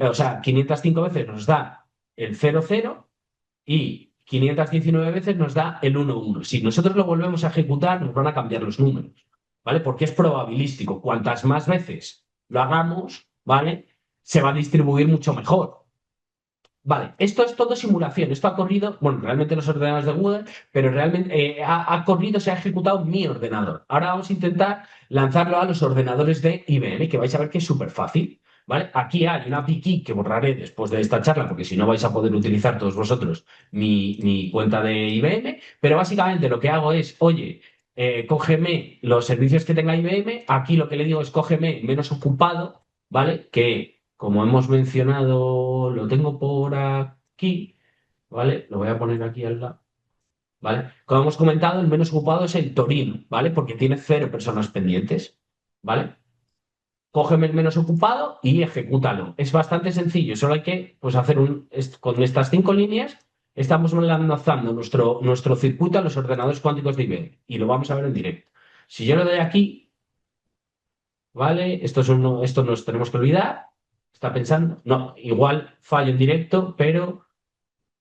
o sea, 505 veces nos da el cero cero y 519 veces nos da el uno uno. Si nosotros lo volvemos a ejecutar, nos van a cambiar los números, ¿vale? Porque es probabilístico. Cuantas más veces lo hagamos, ¿vale? Se va a distribuir mucho mejor. Vale, esto es todo simulación. Esto ha corrido, bueno, realmente los ordenadores de Google, pero realmente ha corrido, se ha ejecutado mi ordenador. Ahora vamos a intentar lanzarlo a los ordenadores de IBM, que vais a ver que es súper fácil. ¿Vale? Aquí hay una API key que borraré después de esta charla, porque si no vais a poder utilizar todos vosotros mi cuenta de IBM. Pero básicamente lo que hago es, oye, cógeme los servicios que tenga IBM. Aquí lo que le digo es cógeme menos ocupado, ¿vale? Que como hemos mencionado, lo tengo por aquí, ¿vale? Lo voy a poner aquí al lado, ¿vale? Como hemos comentado, el menos ocupado es el Torino, ¿vale? Porque tiene 0 personas pendientes, ¿vale? Cógeme el menos ocupado y ejecútalo. Es bastante sencillo, solo hay que pues, con estas 5 líneas, estamos lanzando nuestro circuito a los ordenadores cuánticos de IBM y lo vamos a ver en directo. Si yo le doy aquí, ¿vale? Esto nos tenemos que olvidar. Está pensando, no, igual fallo en directo, pero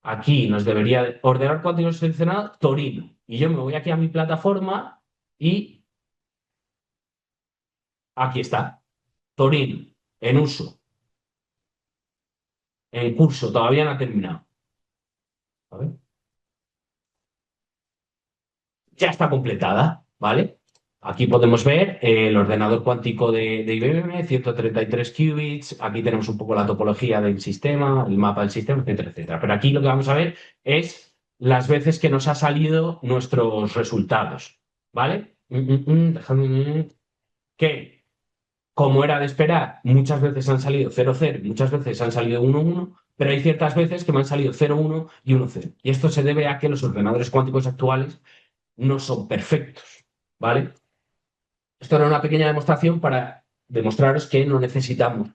aquí nos debería ordenar cuánticos seleccionado Torino. Y yo me voy aquí a mi plataforma y aquí está, Torino, en uso, en curso, todavía no ha terminado. A ver. Ya está completada, ¿vale? Aquí podemos ver el ordenador cuántico de IBM, 133 qubits. Aquí tenemos un poco la topología del sistema, el mapa del sistema, etcétera, etcétera. Pero aquí lo que vamos a ver es las veces que nos ha salido nuestros resultados, ¿vale? Déjame que, como era de esperar, muchas veces han salido 0, 0, muchas veces han salido 1, 1, pero hay ciertas veces que me han salido 0, 1 y 1, 0. Y esto se debe a que los ordenadores cuánticos actuales no son perfectos, ¿vale? Esto era una pequeña demostración para demostraros que no necesitamos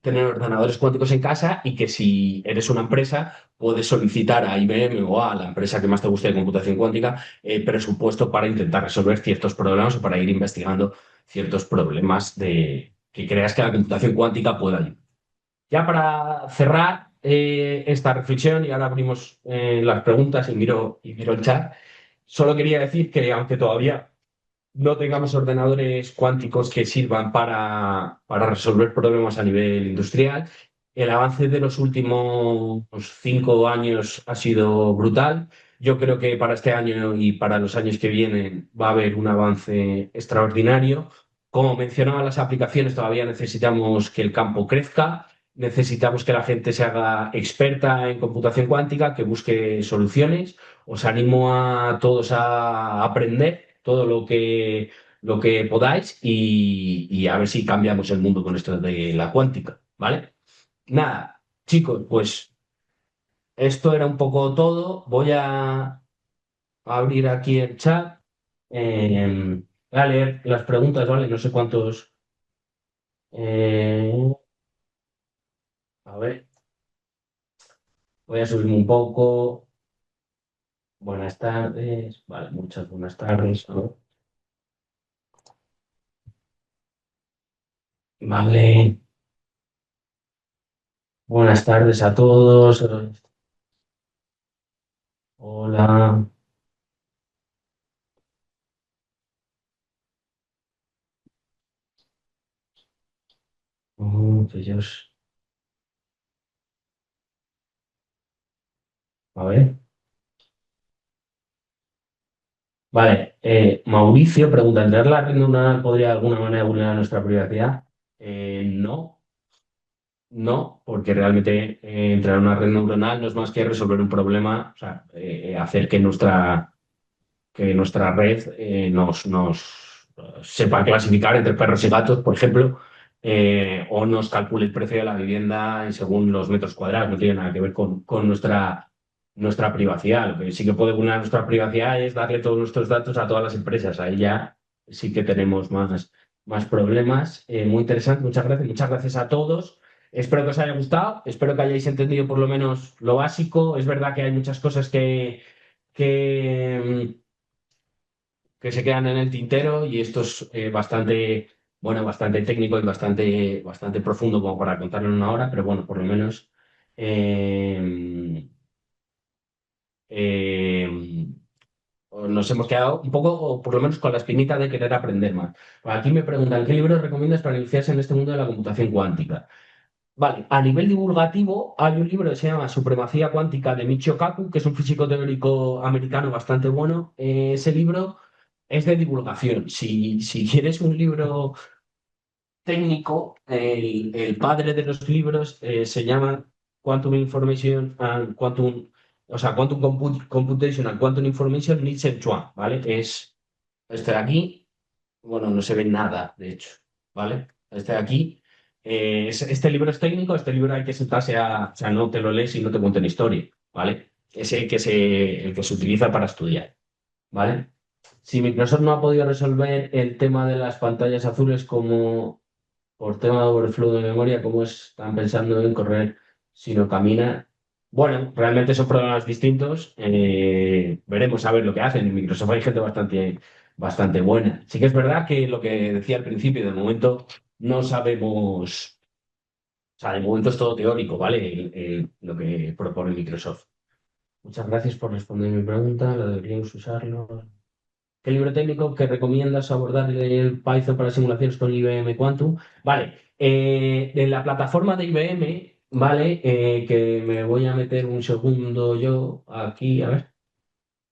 tener ordenadores cuánticos en casa y que si eres una empresa puedes solicitar a IBM o a la empresa que más te guste de computación cuántica presupuesto para intentar resolver ciertos problemas o para ir investigando ciertos problemas que creas que la computación cuántica pueda ayudar. Ya para cerrar esta reflexión, y ahora abrimos las preguntas y miro el chat, solo quería decir que aunque todavía no tengamos ordenadores cuánticos que sirvan para resolver problemas a nivel industrial. El avance de los últimos 5 años ha sido brutal. Yo creo que para este año y para los años que vienen va a haber un avance extraordinario. Como mencionaba las aplicaciones, todavía necesitamos que el campo crezca, necesitamos que la gente se haga experta en computación cuántica, que busque soluciones. Os animo a todos a aprender todo lo que podáis y a ver si cambiamos el mundo con esto de la cuántica, ¿vale? Nada, chicos, pues esto era un poco todo. Voy a abrir aquí el chat. Voy a leer las preguntas, ¿vale? No sé cuántos. eh, a ver, voy a subirme un poco. Buenas tardes. Vale, muchas buenas tardes, ¿no? Vale, buenas tardes a todos. Hola. Pues a ver. Vale, Mauricio pregunta, ¿entrar la red neuronal podría de alguna manera vulnerar nuestra privacidad? No, no, porque realmente entrar en una red neuronal no es más que resolver un problema, o sea, hacer que nuestra red nos sepa clasificar entre perros y gatos, por ejemplo, o nos calcule el precio de la vivienda según los metros cuadrados. No tiene nada que ver con nuestra privacidad. Lo que sí que puede vulnerar nuestra privacidad es darle todos nuestros datos a todas las empresas. Ahí ya sí que tenemos más problemas. Muy interesante, muchas gracias. Muchas gracias a todos. Espero que os haya gustado, espero que hayáis entendido por lo menos lo básico. Es verdad que hay muchas cosas que se quedan en el tintero y esto es bastante, bueno, bastante técnico y bastante profundo como para contarlo en una hora, pero bueno, por lo menos eh, eh, nos hemos quedado un poco, o por lo menos con la espinita de querer aprender más. Aquí me preguntan, ¿qué libros recomiendas para iniciarse en este mundo de la computación cuántica? Vale, a nivel divulgativo hay un libro que se llama Supremacía Cuántica de Michio Kaku, que es un físico teórico americano bastante bueno. Ese libro es de divulgación. Si quieres un libro técnico, el padre de los libros se llama Quantum Information and Quantum, o sea, Computation and Quantum Information Nietzsche Chuan, ¿vale? Es este de aquí. Bueno, no se ve nada, de hecho, ¿vale? Este de aquí, este libro es técnico, este libro hay que sentarse o sea, no te lo lees y no te cuenten historia, ¿vale? Es el que se utiliza para estudiar, ¿vale? Si Microsoft no ha podido resolver el tema de las pantallas azules como por tema de overflow de memoria, ¿cómo están pensando en correr si no camina? Bueno, realmente son problemas distintos. Veremos a ver lo que hacen. En Microsoft hay gente bastante buena. Sí que es verdad que lo que decía al principio, de momento no sabemos, o sea, de momento es todo teórico, ¿vale? Lo que propone Microsoft. Muchas gracias por responder mi pregunta. Lo deberíamos usarlo. ¿Qué libro técnico que recomiendas abordar el Python para simulaciones con IBM Quantum? Vale, en la plataforma de IBM, vale, que me voy a meter un segundo yo aquí, a ver,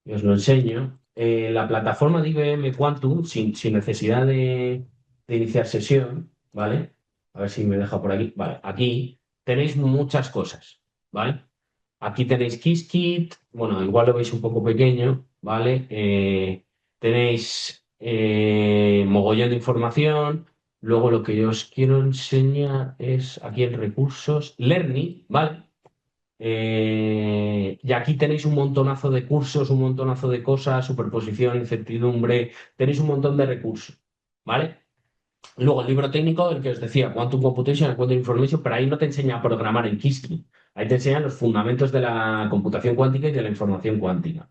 y os lo enseño. la plataforma de IBM Quantum, sin necesidad de iniciar sesión, ¿vale? A ver si me deja por aquí. Vale, aquí tenéis muchas cosas, ¿vale? Aquí tenéis Qiskit, bueno, igual lo veis un poco pequeño, ¿vale? Tenéis mogollón de información. Luego lo que yo os quiero enseñar es aquí en recursos, Learning, ¿vale? Y aquí tenéis un montonazo de cursos, un montonazo de cosas, superposición, incertidumbre, tenéis un montón de recursos, ¿vale? Luego el libro técnico, el que os decía, Quantum Computation and Quantum Information, pero ahí no te enseña a programar en Qiskit, ahí te enseñan los fundamentos de la computación cuántica y de la información cuántica.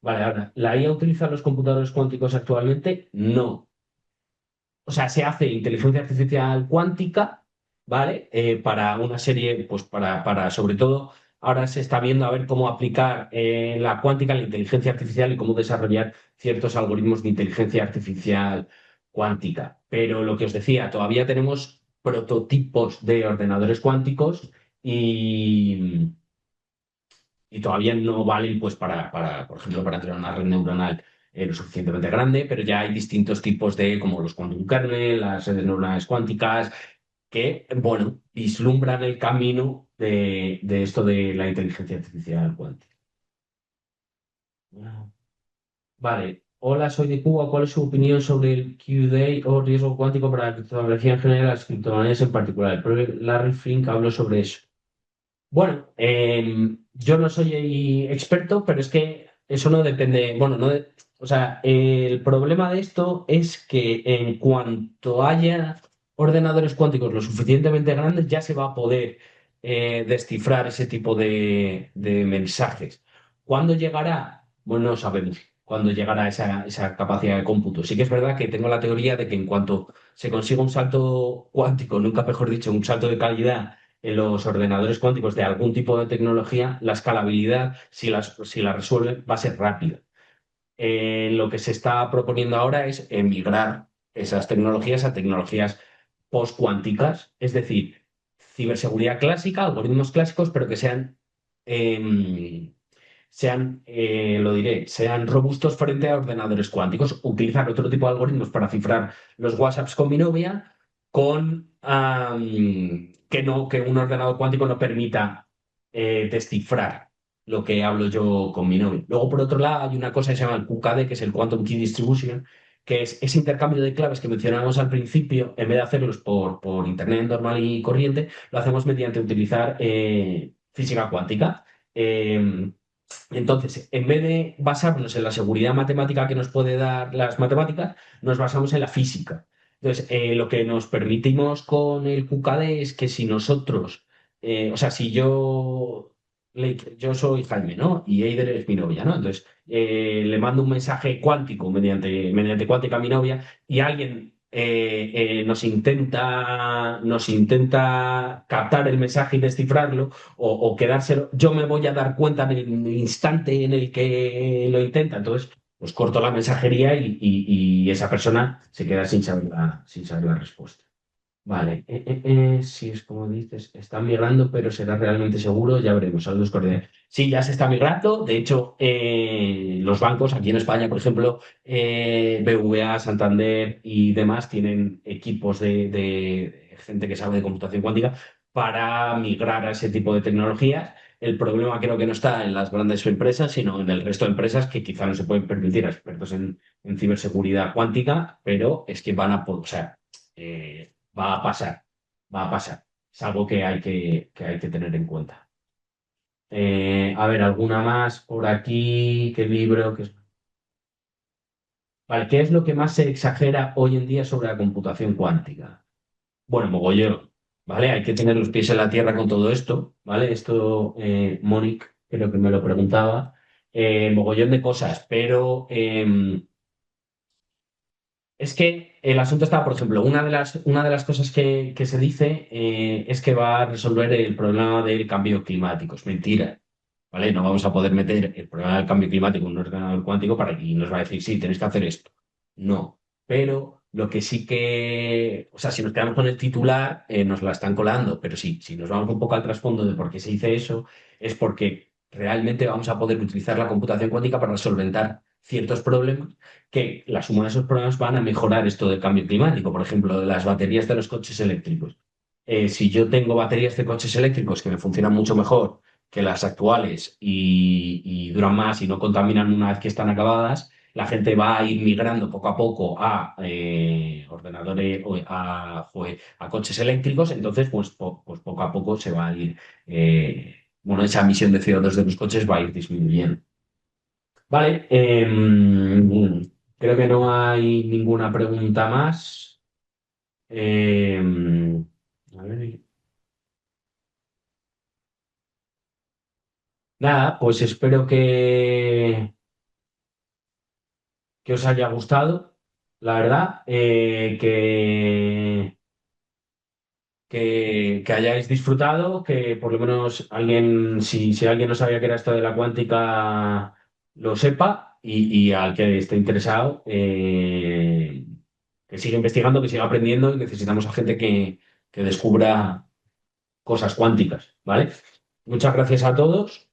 Vale, ahora, ¿la IA utiliza los computadores cuánticos actualmente? No. O sea, se hace inteligencia artificial cuántica, ¿vale? Para una serie, pues para, sobre todo, ahora se está viendo a ver cómo aplicar la cuántica, la inteligencia artificial y cómo desarrollar ciertos algoritmos de inteligencia artificial cuántica. Pero lo que os decía, todavía tenemos prototipos de ordenadores cuánticos y, y todavía no valen, pues, por ejemplo, para entrenar una red neuronal lo suficientemente grande, pero ya hay distintos tipos de, como los quantum kernel, las redes neuronales cuánticas, que, bueno, vislumbran el camino de esto de la inteligencia artificial cuántica. Vale. Hola, soy de Cuba. ¿Cuál es su opinión sobre el Q-Day o riesgo cuántico para la criptografía en general y las criptomonedas en particular? El propio Larry Fink habló sobre eso. Bueno, yo no soy experto, pero es que eso no depende, bueno, o sea, el problema de esto es que en cuanto haya ordenadores cuánticos lo suficientemente grandes, ya se va a poder descifrar ese tipo de mensajes. ¿Cuándo llegará? Bueno, no sabemos cuándo llegará esa capacidad de cómputo. Sí que es verdad que tengo la teoría de que en cuanto se consiga un salto cuántico, nunca mejor dicho, un salto de calidad en los ordenadores cuánticos de algún tipo de tecnología, la escalabilidad, si la resuelven, va a ser rápida. Lo que se está proponiendo ahora es emigrar esas tecnologías a tecnologías postcuánticas, es decir, ciberseguridad clásica, algoritmos clásicos, pero que lo diré, sean robustos frente a ordenadores cuánticos. Utilizar otro tipo de algoritmos para cifrar los WhatsApps con mi novia, que un ordenador cuántico no permita descifrar lo que hablo yo con mi novia. Luego, por otro lado, hay una cosa que se llama el QKD, que es el Quantum Key Distribution, que es ese intercambio de claves que mencionábamos al principio. En vez de hacerlos por Internet normal y corriente, lo hacemos mediante utilizar física cuántica. Eh, entonces, en vez de basarnos en la seguridad matemática que nos puede dar las matemáticas, nos basamos en la física. Entonces, lo que nos permitimos con el QKD es que si nosotros, o sea, si yo soy Jaime, ¿no? Y Eider es mi novia, ¿no? Entonces, le mando un mensaje cuántico mediante cuántica a mi novia y alguien nos intenta captar el mensaje y descifrarlo o quedárselo, yo me voy a dar cuenta en el instante en el que lo intenta. Entonces, pues corto la mensajería y esa persona se queda sin saber la respuesta. Vale, si es como dices, está migrando, pero será realmente seguro, ya veremos. Saludos cordiales. Sí, ya se está migrando. De hecho, los bancos aquí en España, por ejemplo, BVA, Santander y demás, tienen equipos de gente que sabe de computación cuántica para migrar a ese tipo de tecnologías. El problema creo que no está en las grandes empresas, sino en el resto de empresas que quizá no se pueden permitir a expertos en ciberseguridad cuántica, pero es que van a, o sea, va a pasar, va a pasar. Es algo que hay que tener en cuenta. A ver, alguna más por aquí, qué libro, Vale, ¿qué es lo que más se exagera hoy en día sobre la computación cuántica? Bueno, mogollón, ¿vale? Hay que tener los pies en la tierra con todo esto, ¿vale? Esto, Monique, creo que me lo preguntaba. Mogollón de cosas, pero es que el asunto está, por ejemplo, una de las cosas que se dice es que va a resolver el problema del cambio climático. Es mentira, ¿vale? No vamos a poder meter el problema del cambio climático en un ordenador cuántico y nos va a decir, sí, tenéis que hacer esto. No. Pero lo que sí que, o sea, si nos quedamos con el titular, nos la están colando. Pero sí, si nos vamos un poco al trasfondo de por qué se dice eso, es porque realmente vamos a poder utilizar la computación cuántica para solventar ciertos problemas, que la suma de esos problemas van a mejorar esto del cambio climático. Por ejemplo, las baterías de los coches eléctricos. Si yo tengo baterías de coches eléctricos que me funcionan mucho mejor que las actuales y duran más y no contaminan una vez que están acabadas, la gente va a ir migrando poco a poco a ordenadores, a coches eléctricos, entonces pues poco a poco se va a ir, bueno, esa emisión de CO2 de los coches va a ir disminuyendo. Vale, creo que no hay ninguna pregunta más. A ver, nada, pues espero que os haya gustado, la verdad, que hayáis disfrutado, que por lo menos alguien, si alguien no sabía que era esto de la cuántica, lo sepa y al que esté interesado, que siga investigando, que siga aprendiendo y necesitamos a gente que descubra cosas cuánticas, ¿vale? Muchas gracias a todos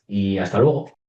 y hasta luego.